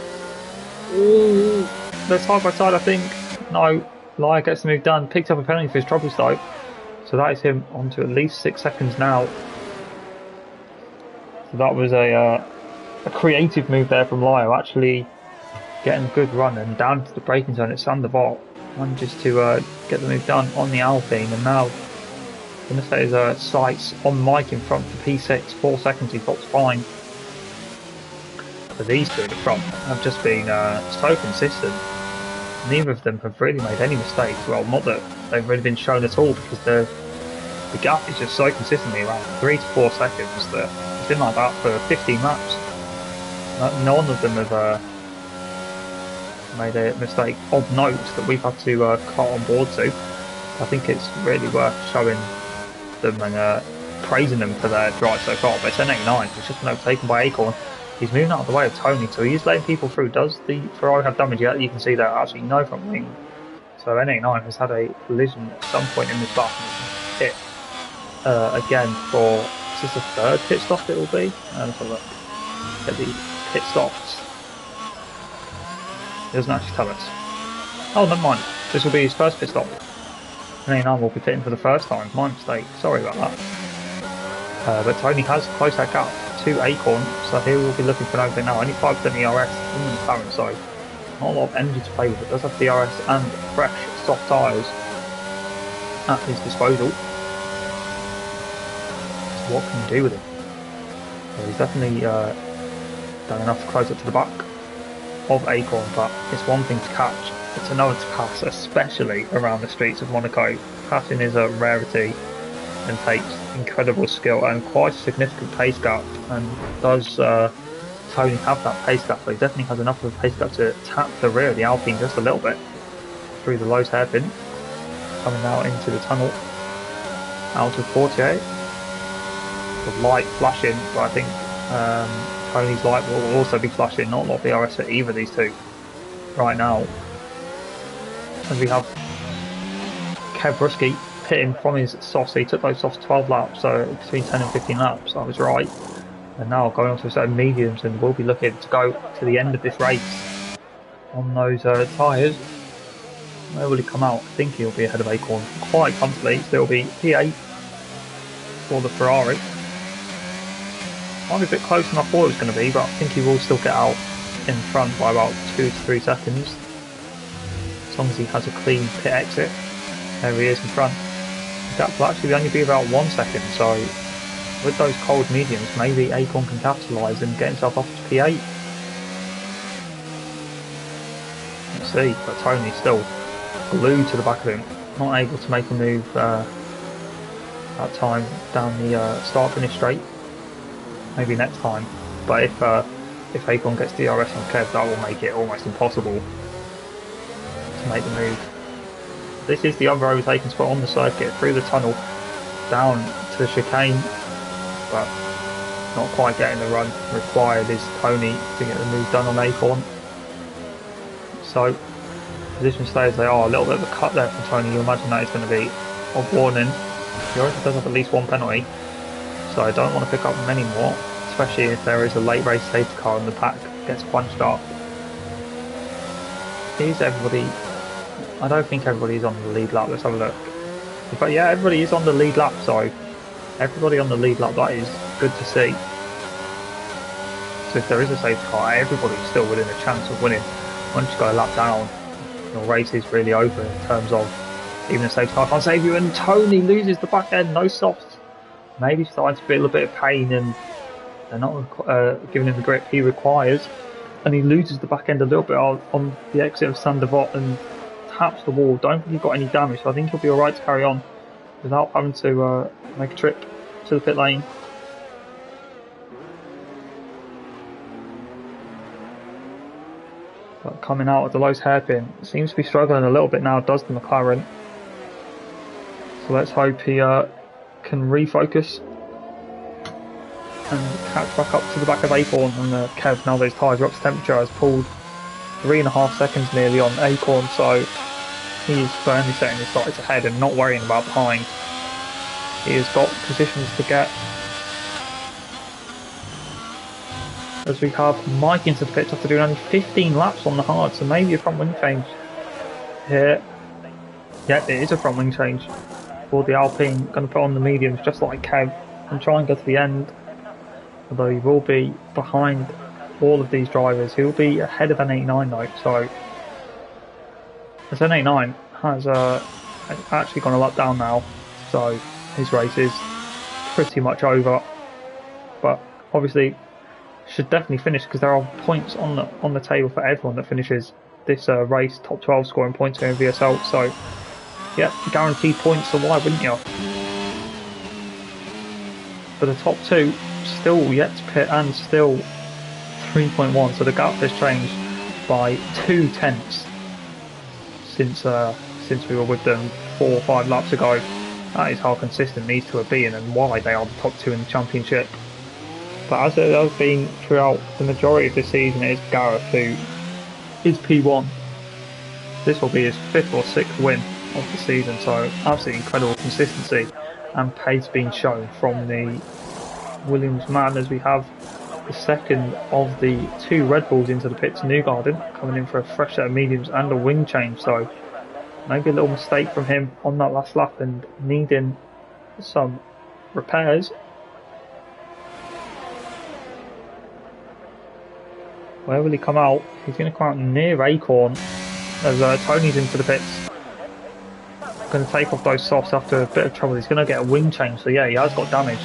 Ooh, they're side by side, I think. No, Lyo gets the move done. Picked up a penalty for his troubles though, so that is him onto at least 6 seconds now. So that was a creative move there from Lyo, actually getting a good run and down to the braking zone at Sandoval. manages to get the move done on the Alpine, and now I'm going to say his sights on Mike in front for P6, 4 seconds he thought fine. But these two at the front have just been so consistent. Neither of them have really made any mistakes. Well, not that they've really been shown at all, because the gap is just so consistently around 3 to 4 seconds that it's been like that for 15 laps. None of them have made a mistake of note that we've had to cut on board to. I think it's really worth showing them and praising them for their drive so far. But it's N89, it's just been overtaken by Acorn. He's moving out of the way of Tony, so he's letting people through. Does the Ferrari have damage yet? You can see there actually no front wing. So N89 has had a collision at some point in this lap and hit again for, is this the third pit stop it will be? Let's have a look at the pit stops. It doesn't actually tell us. Oh, never mind. This will be his first pit stop. N89 will be pitting for the first time. My mistake. Sorry about that. But Tony has closed that gap to Acorn, so he will be looking for an overtake now. Only 5% ERS in the McLaren, so not a lot of energy to play with. It does have DRS and fresh soft tyres at his disposal. So what can you do with him? Well, he's definitely done enough to close it to the back of Acorn, but it's one thing to catch, it's another to pass, especially around the streets of Monaco. Passing is a rarity and takes incredible skill and quite a significant pace gap. And does Tony have that pace gap? But he definitely has enough of a pace gap to tap the rear of the Alpine just a little bit through the Lowe's hairpin. Coming now into the tunnel out of 48. The light flashing, but I think Tony's light will also be flashing. Not a lot of DRS for either of these two right now. And we have Kev Ruski pitting from his softs. He took those softs 12 laps, so between 10 and 15 laps, I was right. And now going on to a set of mediums, and we'll be looking to go to the end of this race on those tyres. Where will he come out? I think he'll be ahead of Acorn quite comfortably. So it'll be P8 for the Ferrari. Might be a bit closer than I thought it was going to be, but I think he will still get out in front by about 2 to 3 seconds. As long as he has a clean pit exit. There he is in front. The gap will actually only be about 1 second, so with those cold mediums, maybe Acorn can capitalise and get himself off to P8. Let's see, but Tony's still glued to the back of him, not able to make a move that time down the start-finish straight. Maybe next time, but if Acorn gets DRS on Kev, that will make it almost impossible to make the move. This is the other overtaking spot on the circuit, through the tunnel, down to the chicane, but not quite getting the run required is Tony to get the move done on Acorn. So, position stay as they are, a little bit of a cut there from Tony. You imagine that is going to be of warning. He already does have at least one penalty, so I don't want to pick up many more, especially if there is a late race safety car and the pack gets punched up. Is everybody... I don't think everybody is on the lead lap. Let's have a look. But yeah, everybody is on the lead lap, so everybody on the lead lap, that is good to see. So if there is a safety car, everybody's still within a chance of winning. Once you go a lap down, your race is really over in terms of even a safety car can't save you. And Tony loses the back end, no softs. Maybe starting to feel a bit of pain and they're not giving him the grip he requires. And he loses the back end a little bit on the exit of Saint-Devote and taps the wall. Don't think he got any damage, so I think he'll be alright to carry on without having to make a trip to the pit lane. But coming out of the Lowe's hairpin, seems to be struggling a little bit now, does the McLaren. So let's hope he can refocus and catch back up to the back of Acorn. And Kev, now those tyres are up to temperature, has pulled 3.5 seconds nearly on Acorn, so he is firmly setting his sights ahead and not worrying about behind. He has got positions to get. As we have Mike into the pits after doing only 15 laps on the hard, so maybe a front wing change here. Yeah, it is a front wing change for the Alpine. Going to put on the mediums just like Kev and try and go to the end. Although he will be behind all of these drivers. He will be ahead of N89 though, so As N89 has actually gone a lot down now, so his race is pretty much over. But obviously, should definitely finish because there are points on the table for everyone that finishes this race, top 12 scoring points here in VSL. So yeah, guaranteed points. So why wouldn't you? But the top two still yet to pit and still 3.1. So the gap has changed by 2/10 since we were with them 4 or 5 laps ago. That is how consistent these two are being and why they are the top two in the championship. But as it has been throughout the majority of the season, it is Gareth who is P1. This will be his 5th or 6th win of the season, so absolutely incredible consistency and pace being shown from the Williams man, as we have the second of the 2 Red Bulls into the pits. Newgarden coming in for a fresh set of mediums and a wing change, so maybe a little mistake from him on that last lap and needing some repairs. Where will he come out? He's going to come out near Acorn as Tony's into the pits. Going to take off those softs after a bit of trouble. He's going to get a wing change, so yeah, he has got damage.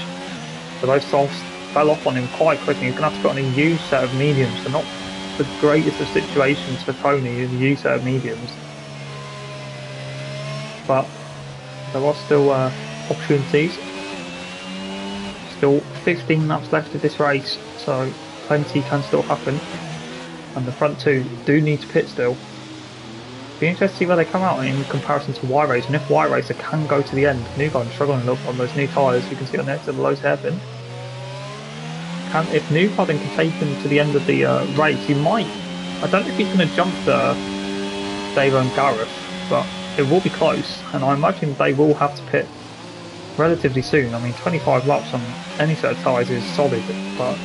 But those softs fell off on him quite quickly. He's going to have to put on a used set of mediums, so not the greatest of situations for Tony in the used set of mediums. But there are still opportunities. Still 15 laps left of this race, so plenty can still happen. And the front two do need to pit still. Be interested to see where they come out in comparison to Y Racer, and if Y Racer can go to the end. Newgarden struggling a little on those new tyres, you can see on there to the lowest hairpin. If Newgarden can take him to the end of the race, he might. I don't know if he's going to jump Dave and Gareth, but it will be close, and I imagine they will have to pit relatively soon. I mean, 25 laps on any set of tyres is solid, but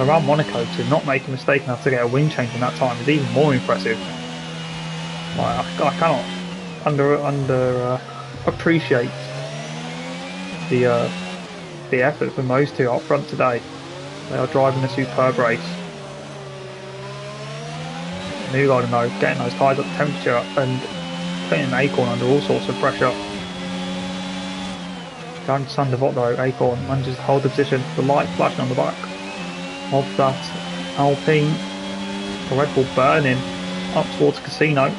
around Monaco to not make a mistake and have to get a wing change in that time is even more impressive. I cannot under appreciate the effort from those two up front today. They are driving a superb race. Newgarden though, getting those tyres up to temperature and putting an Acorn under all sorts of pressure. Down to Sandervot though, Acorn manages to hold the position, the light flashing on the back of that Alpine. The Red Bull burning up towards Casino.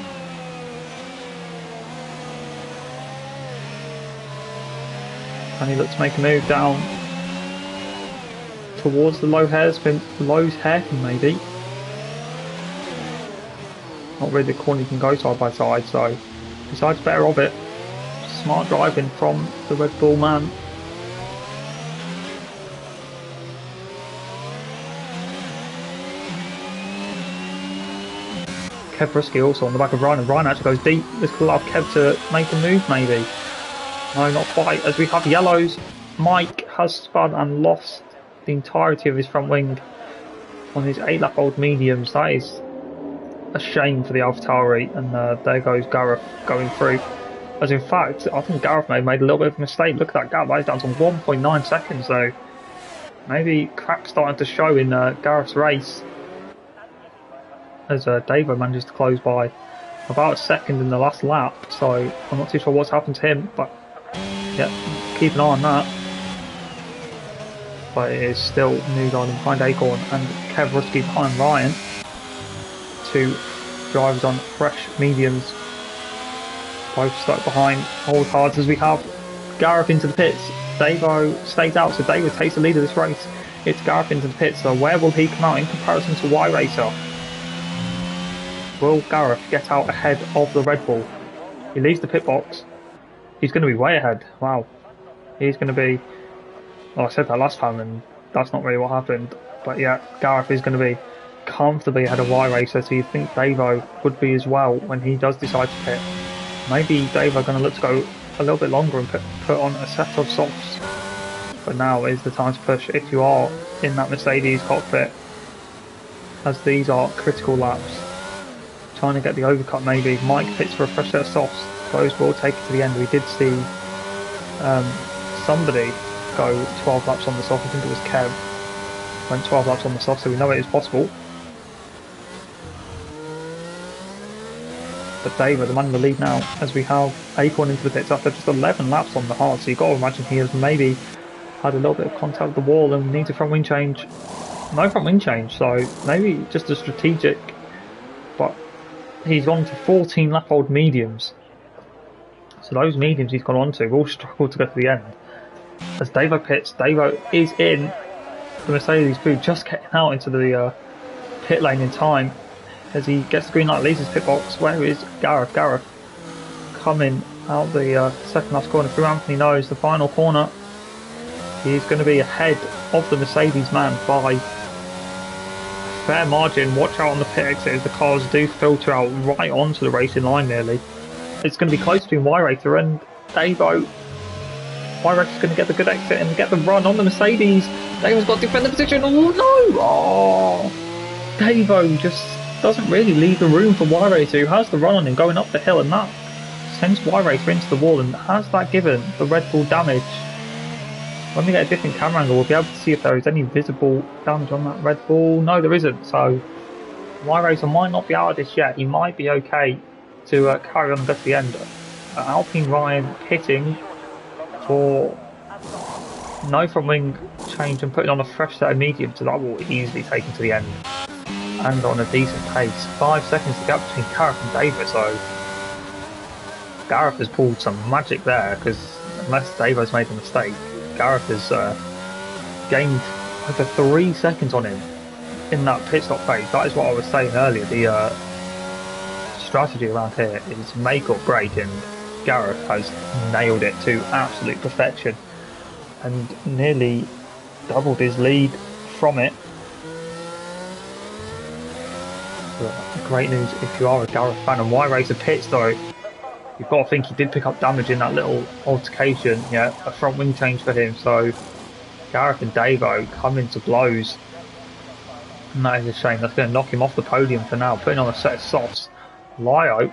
And he looks to make a move down towards the low hairpin maybe. Not really the corner you can go side by side, so decides better of it. Smart driving from the Red Bull man. Kev Rusky also on the back of Ryan, and Ryan actually goes deep. This could allow Kev to make a move maybe. No, not quite, as we have yellows. Mike has spun and lost the entirety of his front wing on his 8-lap-old mediums. That is a shame for the AlphaTauri, and there goes Gareth going through. As in fact, I think Gareth may have made a little bit of a mistake. Look at that gap, that is down to 1.9 seconds though. Maybe crack starting to show in Gareth's race, as Davo manages to close by about a second in the last lap, so I'm not too sure what's happened to him, but yeah, keep an eye on that. But it is still Newgarden behind Acorn and Kev Rusky behind Ryan. 2 drivers on fresh mediums, both stuck behind old hards, as we have Gareth into the pits. Davo stays out, so Davo takes the lead of this race. It's Gareth into the pits, so where will he come out in comparison to Y Racer? Will Gareth get out ahead of the Red Bull? He leaves the pit box. He's going to be way ahead. Wow. He's going to be... Well, I said that last time and that's not really what happened. But yeah, Gareth is going to be comfortably ahead of Y Racer, so you'd think Davo would be as well when he does decide to pit. Maybe Davo are going to look to go a little bit longer and put on a set of softs. But now is the time to push if you are in that Mercedes cockpit, as these are critical laps. Trying to get the overcut maybe. Mike pits for a fresh set of softs. Those will take it to the end. We did see somebody go 12 laps on the soft. I think it was Kev. Went 12 laps on the soft, so we know it is possible. But David, the man in the lead now, as we have Acorn into the pits after just 11 laps on the hard. So you've got to imagine he has maybe had a little bit of contact with the wall and needs a front wing change. No front wing change, so maybe just a strategic. But he's gone to 14 lap old mediums. So those mediums he's gone on to will struggle to go to the end. As Davo pits, Davo is in the Mercedes crew, just getting out into the pit lane in time. As he gets the green light, leaves his pit box. Where is Gareth? Gareth coming out the second last corner through Anthony Nose, the final corner. He is going to be ahead of the Mercedes man by a fair margin. Watch out on the pit exit as the cars do filter out right onto the racing line nearly. It's going to be close between Y-Racer and Davo. Y-Racer's going to get the good exit and get the run on the Mercedes. Davo's got to defend the position. Oh no! Oh, Davo just doesn't really leave the room for Y-Racer, who has the run on him going up the hill, and that sends Y-Racer into the wall. And has that given the Red Bull damage? When we get a different camera angle, we'll be able to see if there is any visible damage on that Red Bull. No, there isn't. So Y-Racer might not be out of this yet. He might be okay to carry on and go to the end. Alpine Ryan pitting for no front wing change and putting on a fresh set of medium, so that will easily take him to the end. And on a decent pace. 5 seconds to gap between Gareth and David, so Gareth has pulled some magic there, because unless Davo's made a mistake, Gareth has gained over 3 seconds on him in that pit stop phase. That is what I was saying earlier. The strategy around here is make or break, and Gareth has nailed it to absolute perfection and nearly doubled his lead from it. So, great news if you are a Gareth fan. And Y-Racer pits though, you've got to think he did pick up damage in that little altercation. Yeah, a front wing change for him, so Gareth and Davo come into blows, and that is a shame. That's going to knock him off the podium for now, putting on a set of softs. Lyo,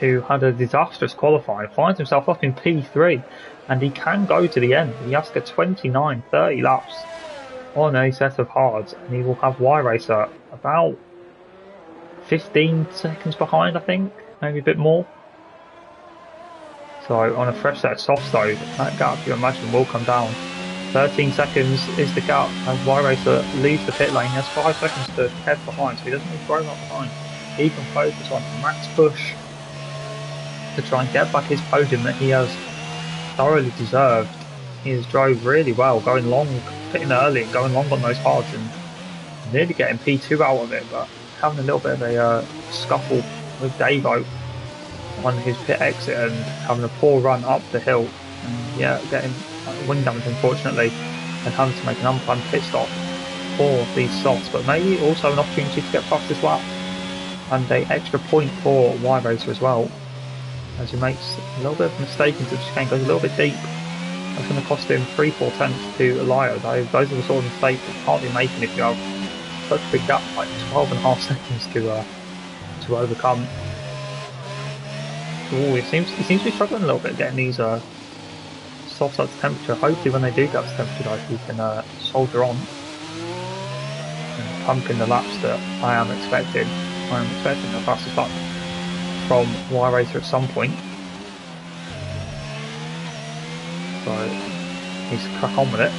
who had a disastrous qualifying, finds himself up in P3, and he can go to the end. He has to get 29-30 laps on a set of hards, and he will have Y-Racer about 15 seconds behind, I think, maybe a bit more. So on a fresh set of softs though, that gap you imagine will come down. 13 seconds is the gap as Y-Racer leaves the pit lane. He has 5 seconds to head behind, so he doesn't need to throw up behind. He can focus on max push to try and get back his podium that he has thoroughly deserved. He has drove really well, going long, pitting early and going long on those hards and nearly getting P2 out of it, but having a little bit of a scuffle with Davo on his pit exit and having a poor run up the hill, and yeah, getting wing damage unfortunately, and having to make an unplanned pit stop for these softs, but maybe also an opportunity to get past this lap and an extra point for Y-Racer as well, as he makes a little bit of a mistake into the chicane, goes a little bit deep. That's going to cost him 3-4 tenths to Lyo. Those are the sort of mistakes that you can't be making if you have such a big gap, like 12.5 seconds to overcome. Ooh, he seems to be struggling a little bit getting these softs up to temperature. Hopefully when they do get up to temperature though, he can soldier on and pump in the laps that I am expecting. I am expecting the fastest lap from Y-Racer at some point. So he's crack on with it.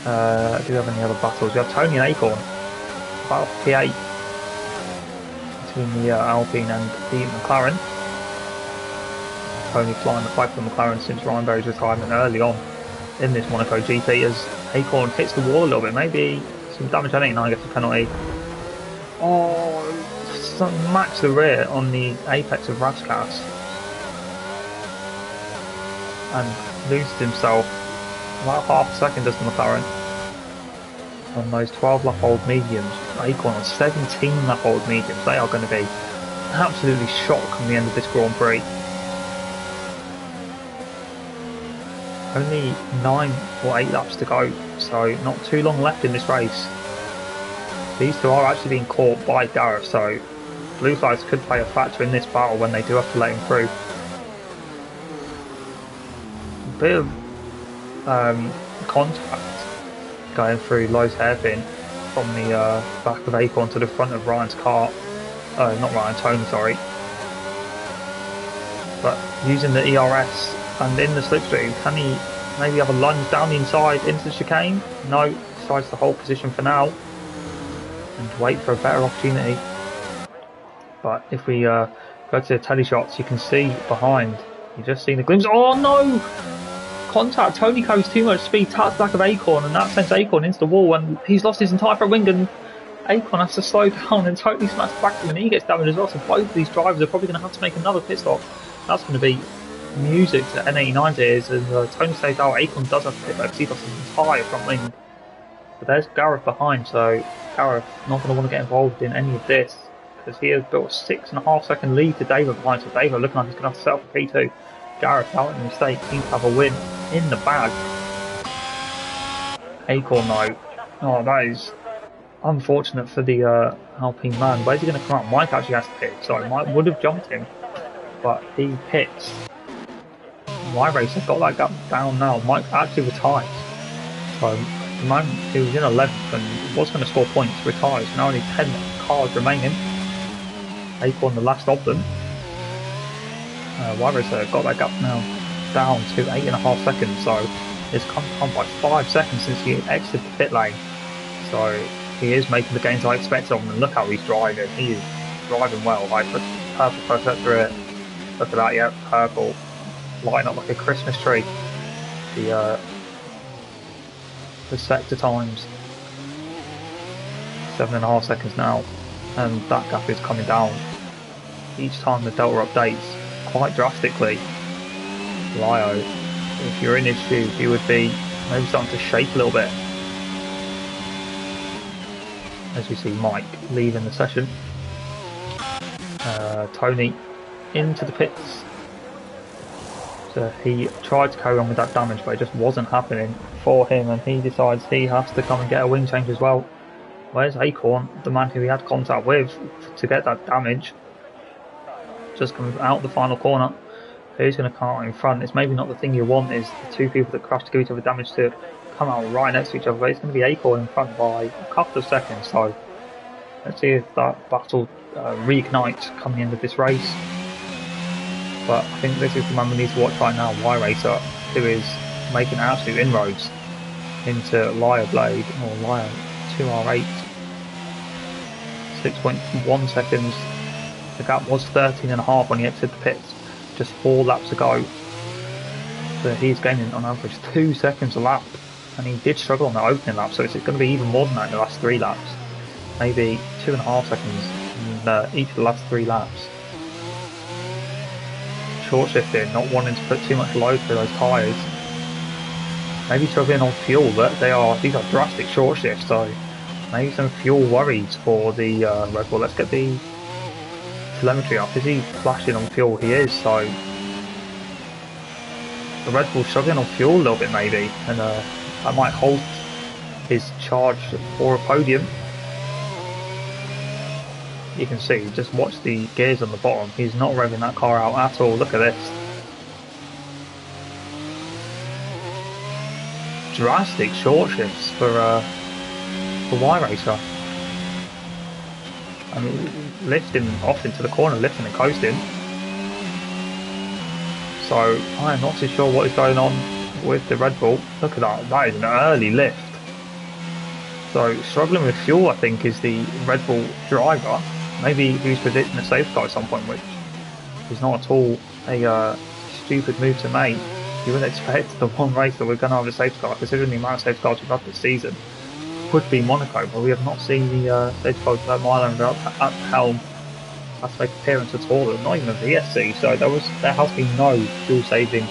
Do we have any other battles? We have Tony and Acorn. Battle for P8 between the Alpine and the McLaren. Tony flying the flag for the McLaren since Ryan Berry's retirement early on in this Monaco GP, as Acorn hits the wall a little bit. Maybe some damage, I think, now gets a penalty. Oh, match the rear on the apex of Raskas and loses himself about half a second, does the McLaren, on those 12 lap old mediums. Acorn on 17 lap old mediums. They are going to be absolutely shocked come the end of this Grand Prix. Only 9 or 8 laps to go, so not too long left in this race. These two are actually being caught by Gareth, so blue flags could play a factor in this battle when they do have to let him through. A bit of contact going through Lowe's hairpin from the back of Acorn to the front of Ryan's car. not Ryan, Tony, sorry. But using the ERS and in the slipstream, can he maybe have a lunge down the inside into the chicane? No, decides to hold position for now and wait for a better opportunity. But if we go to the teleshots, you can see behind, you just seen the glimpse. Oh no! Contact, Tony carries too much speed, taps back of Acorn, and that sends Acorn into the wall, and he's lost his entire front wing, and Acorn has to slow down and totally smash back to him, and he gets damaged as well. So both of these drivers are probably going to have to make another pit stop. That's going to be music to N89's ears, and Tony stays out. Acorn does have to pit back because he lost his entire front wing. But there's Gareth behind, so Gareth not going to want to get involved in any of this because he has built a 6.5 second lead to David behind. So David looking like he's going to have to settle for P2. Gareth out in the mistake, seems to have a win in the bag. Acorn though, oh that is unfortunate for the Alpine man. Where's he going to come out? Mike actually has to pit, so Mike would have jumped him, but he pits. Y-Racer got that gap down now. Mike actually retires. So the man who was in 11th and was going to score points retires. Now only 10 cars remaining. Acorn the last of them. Y-Racer got that gap now down to 8.5 seconds, so it's come by 5 seconds since he exited the pit lane. So he is making the gains I expected of him, and look how he's driving. He is driving well. Like purple protectorate. Look at that, yeah, purple. Lighting up like a Christmas tree. The sector times 7.5 seconds now, and that gap is coming down each time the delta updates quite drastically. Lyo, if you're in his shoes, you would be maybe starting to shake a little bit. As we see Mike leaving the session. Tony into the pits. So he tried to carry on with that damage, but it just wasn't happening for him, and he decides he has to come and get a wing change as well. Where's Acorn, the man who he had contact with to get that damage? Just comes out the final corner. Who's going to come out in front? It's maybe not the thing you want, is the two people that crash to give each other damage to come out right next to each other, but it's going to be Acorn in front by a couple of seconds, so let's see if that battle reignites come the end of this race. But I think this is the man we need to watch right now, Y-Racer, who is making absolute inroads into Lyo Blade, or Lyo 2R8. 6.1 seconds. The gap was 13.5 when he exited the pits, just 4 laps ago. So he's gaining on average 2 seconds a lap, and he did struggle on that opening lap, so it's going to be even more than that in the last 3 laps. Maybe 2.5 seconds in each of the last 3 laps. Short shifting, not wanting to put too much load through those tyres. Maybe struggling on fuel, but these are drastic short shifts, so maybe some fuel worries for the Red Bull. Let's get the telemetry up. Is he flashing on fuel? He is, so the Red Bull struggling on fuel a little bit maybe, and that might hold his charge for a podium. You can see, just watch the gears on the bottom, he's not revving that car out at all. Look at this. Drastic short shifts for Y-Racer. I mean, lifting off into the corner, lifting and coasting. So I am not too sure what is going on with the Red Bull. Look at that, that is an early lift. So struggling with fuel, I think, is the Red Bull driver. Maybe he's predicting a safety car at some point, which is not at all a stupid move to make. You wouldn't expect the one race that we're going to have a safety car, considering the amount of safety cars we've had this season. Would be Monaco, but we have not seen the safety car with Milan at the helm have to make an appearance at all, not even a VSC, so there has been no fuel saving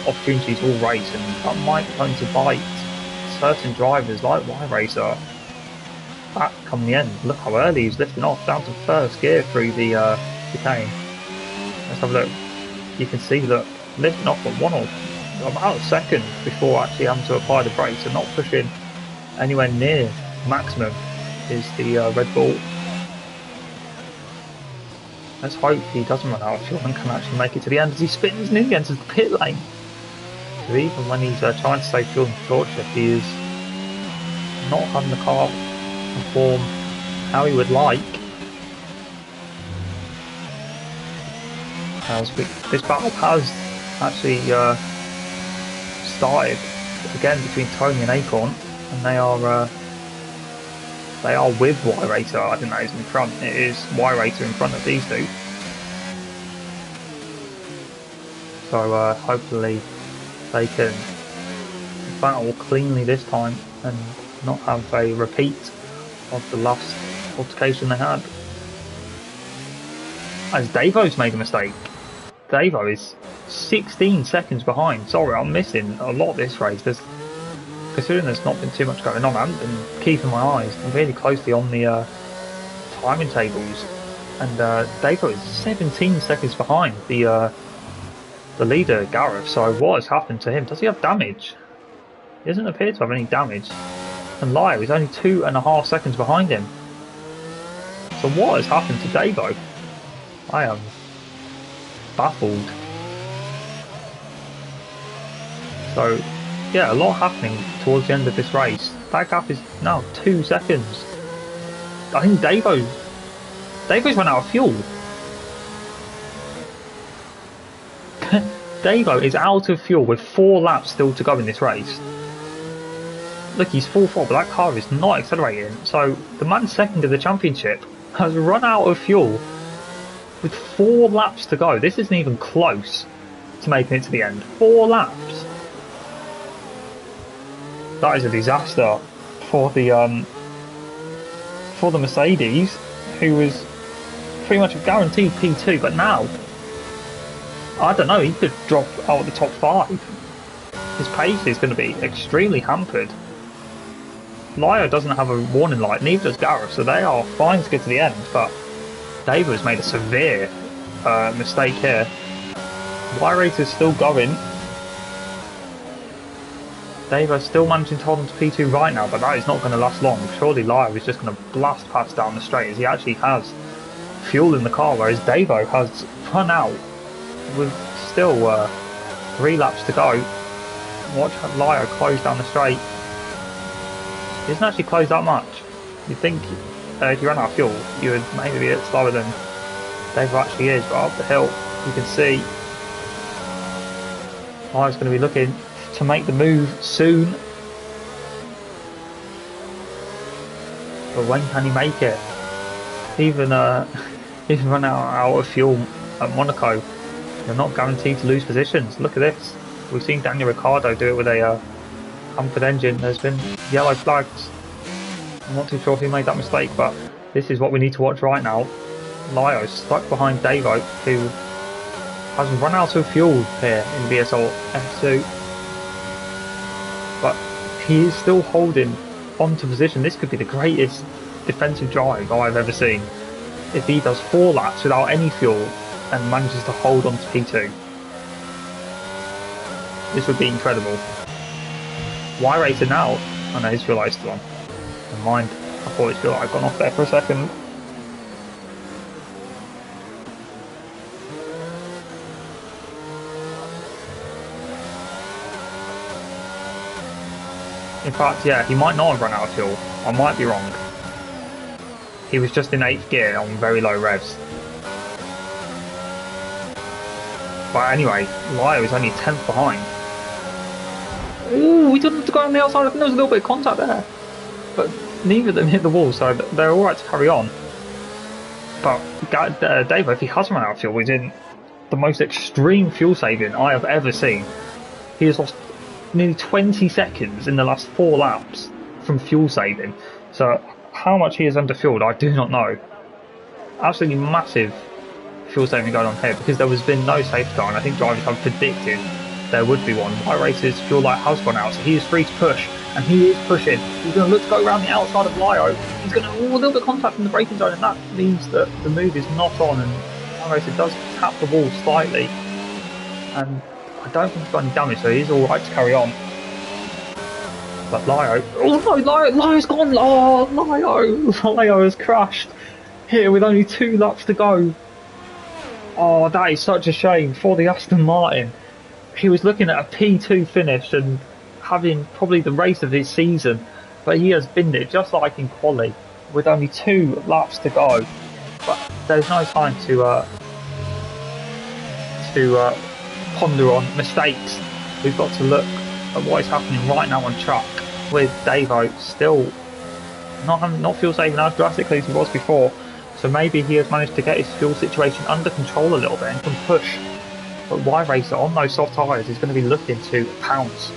opportunities all race, and that might be going to bite certain drivers like Y-Racer back come the end. Look how early he's lifting off, down to first gear through the chicane. Let's have a look. You can see that lifting off at about a second before actually having to apply the brakes, and not pushing anywhere near maximum is the Red Bull. Let's hope he doesn't run out of fuel and can actually make it to the end as he spins and nearly enters the pit lane. So even when he's trying to save fuel in short shift, he is not having the car perform how he would like. as this battle has actually started again between Tony and Acorn, and they are with Y-Racer. I think that is in front. It is Y-Racer in front of these two. So hopefully they can battle cleanly this time and not have a repeat of the last altercation they had. As Davo's made a mistake. Davo is 16 seconds behind. Sorry, I'm missing a lot of this race. Considering there's not been too much going on, I haven't been keeping my eyes really closely on the timing tables. And Davo is 17 seconds behind the leader, Gareth. So what has happened to him? Does he have damage? He doesn't appear to have any damage. And Lyle is only 2.5 seconds behind him. So what has happened to Davo? I am baffled. So yeah, a lot happening towards the end of this race. That gap is now 2 seconds. I think Davo's run out of fuel. Davo is out of fuel with 4 laps still to go in this race. Look, he's full forward, but that car is not accelerating. So the man second of the championship has run out of fuel with 4 laps to go. This isn't even close to making it to the end. 4 laps. That is a disaster for the Mercedes, who was pretty much a guaranteed P2, but now I don't know, he could drop out of the top 5. His pace is going to be extremely hampered. Lyo doesn't have a warning light, neither does Gareth, so they are fine to get to the end, but Davo has made a severe mistake here. Y-Race is still going. Davo's still managing to hold on to P2 right now, but that is not going to last long. Surely Lyo is just going to blast past down the straight as he actually has fuel in the car, whereas Davo has run out with still 3 laps to go. Watch Lyo close down the straight. He doesn't actually close that much. You'd think if you ran out of fuel, you would maybe be a bit slower than Davo actually is, but up the hill, you can see Lyo's going to be looking to make the move soon. But when can he make it? Even run out of fuel at Monaco, you're not guaranteed to lose positions. Look at this. We've seen Daniel Ricciardo do it with a hampered engine. There's been yellow flags. I'm not too sure if he made that mistake, but this is what we need to watch right now. Lyo stuck behind Davo, who has run out of fuel here in VSL F2. But he is still holding onto position. This could be the greatest defensive drive I've ever seen. If he does 4 laps without any fuel and manages to hold on to P2. This would be incredible. Y-Racer now. Oh no, his fuel light's still on. Never mind. I thought his fuel light had gone off there for a second. In fact, yeah, he might not have run out of fuel. I might be wrong. He was just in 8th gear on very low revs. But anyway, Lyo is only 10th behind. Ooh, we didn't have to go on the outside. I think there was a little bit of contact there. But neither of them hit the wall, so they're alright to carry on. But Davo, if he has run out of fuel, he's in the most extreme fuel saving I have ever seen. He has lost nearly 20 seconds in the last 4 laps from fuel saving. So how much he is underfueled, I do not know. Absolutely massive fuel saving going on here because there has been no safety car, and I think drivers have predicted there would be one. Y-Racer's fuel light has gone out, so he is free to push, and he is pushing. He's going to look to go around the outside of Lyo. He's going to a little bit of contact from the braking zone, and that means that the move is not on, and Y-Racer does tap the wall slightly, and I don't think he's got any damage, so he's alright to carry on. But Lyo, oh no, Lyo's gone! Oh, Lyo has crashed here with only 2 laps to go. Oh, that is such a shame for the Aston Martin. He was looking at a P2 finish and having probably the race of his season, but he has binned it just like in quali with only 2 laps to go. But there's no time to to ponder on mistakes. We've got to look at what is happening right now on track with Davo still not fuel saving as drastically as he was before. So maybe he has managed to get his fuel situation under control a little bit and can push. But Y Racer on those soft tyres is going to be looking to pounce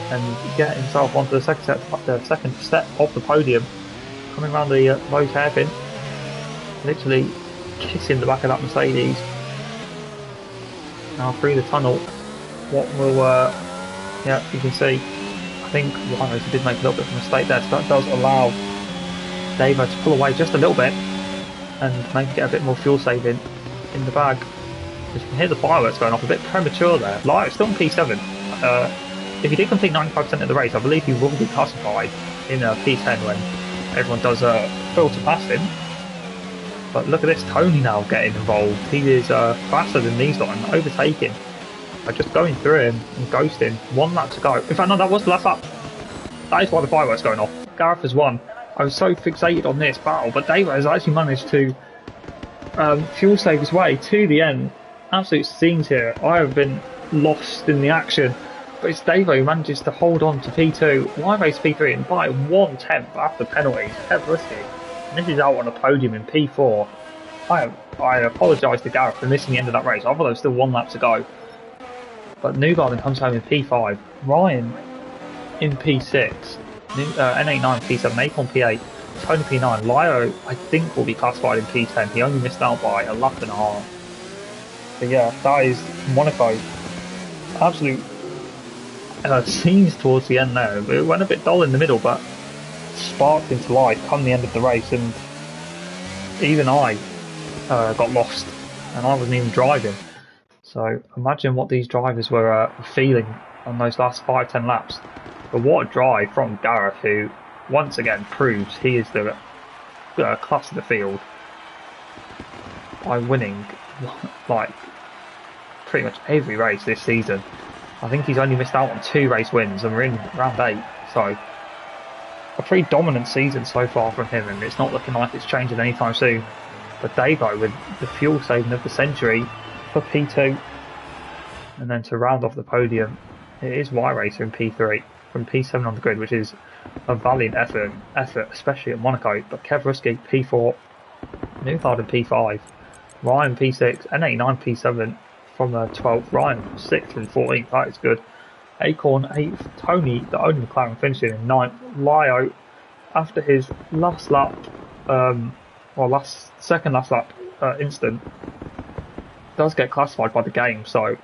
and get himself onto the second step of the podium, coming around the low hairpin, literally kissing the back of that Mercedes. Now through the tunnel, what will yeah, you can see, I think Y Racer did make a little bit of a mistake there, so that does allow Davo to pull away just a little bit and maybe get a bit more fuel saving in the bag. As you can hear the fireworks going off a bit premature there. Lyle still in P7. If he did complete 95% of the race, I believe he will be classified in P10 when everyone does filter past him. But look at this, Tony now getting involved. He is faster than these lot and overtaking by just going through him and ghosting. 1 lap to go. In fact, no, that was the last lap. That is why the fireworks going off. Gareth has won. I was so fixated on this battle, but Davo has actually managed to fuel save his way to the end. Absolute scenes here. I have been lost in the action, but it's Davo who manages to hold on to P2, Y Race P3, and by 1/10 after penalties. Kev Risky, and this is out on a podium in P4. I apologise to Gareth for missing the end of that race. I thought there was still 1 lap to go. But Newgarden comes home in P5, Ryan in P6, N89 P7, Acorn P8, Tony P9, Lyo I think will be classified in P10. He only missed out by a lap and a half. But yeah, that is Monaco. Absolute scenes towards the end there. It went a bit dull in the middle, but sparked into life come the end of the race, and even I got lost, and I wasn't even driving. So imagine what these drivers were feeling on those last 5-10 laps. But what a drive from Gareth, who once again proves he is the class of the field by winning like pretty much every race this season. I think he's only missed out on 2 race wins, and we're in round 8. So a pretty dominant season so far from him, and it's not looking like it's changing anytime soon. But Davo with the fuel saving of the century for P2, and then to round off the podium, it is Y Racer in P3 from P7 on the grid, which is a valiant effort, especially at Monaco. But Kev Risky P4, Newgarden P5, Ryan P6, N89 P7 from 12th, Ryan 6th from 14th, that is good. Acorn 8th, Tony, the only McLaren finishing in 9th, Lyo after his last lap, second last lap incident, does get classified by the game, so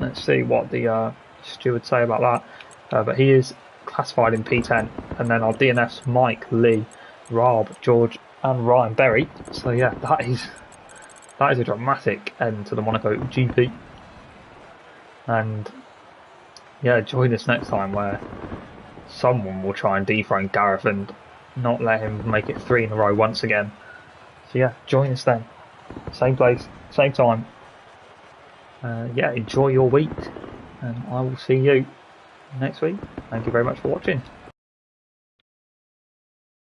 let's see what the stewards say about that. But he is classified in P10, and then our DNFs Mike, Lee, Rob, George and Ryan Berry. So yeah, that is a dramatic end to the Monaco GP. And yeah, join us next time where someone will try and dethrone Gareth and not let him make it 3 in a row once again. So yeah, join us then. Same place, same time. Yeah, enjoy your week, and I will see you next week. Thank you very much for watching.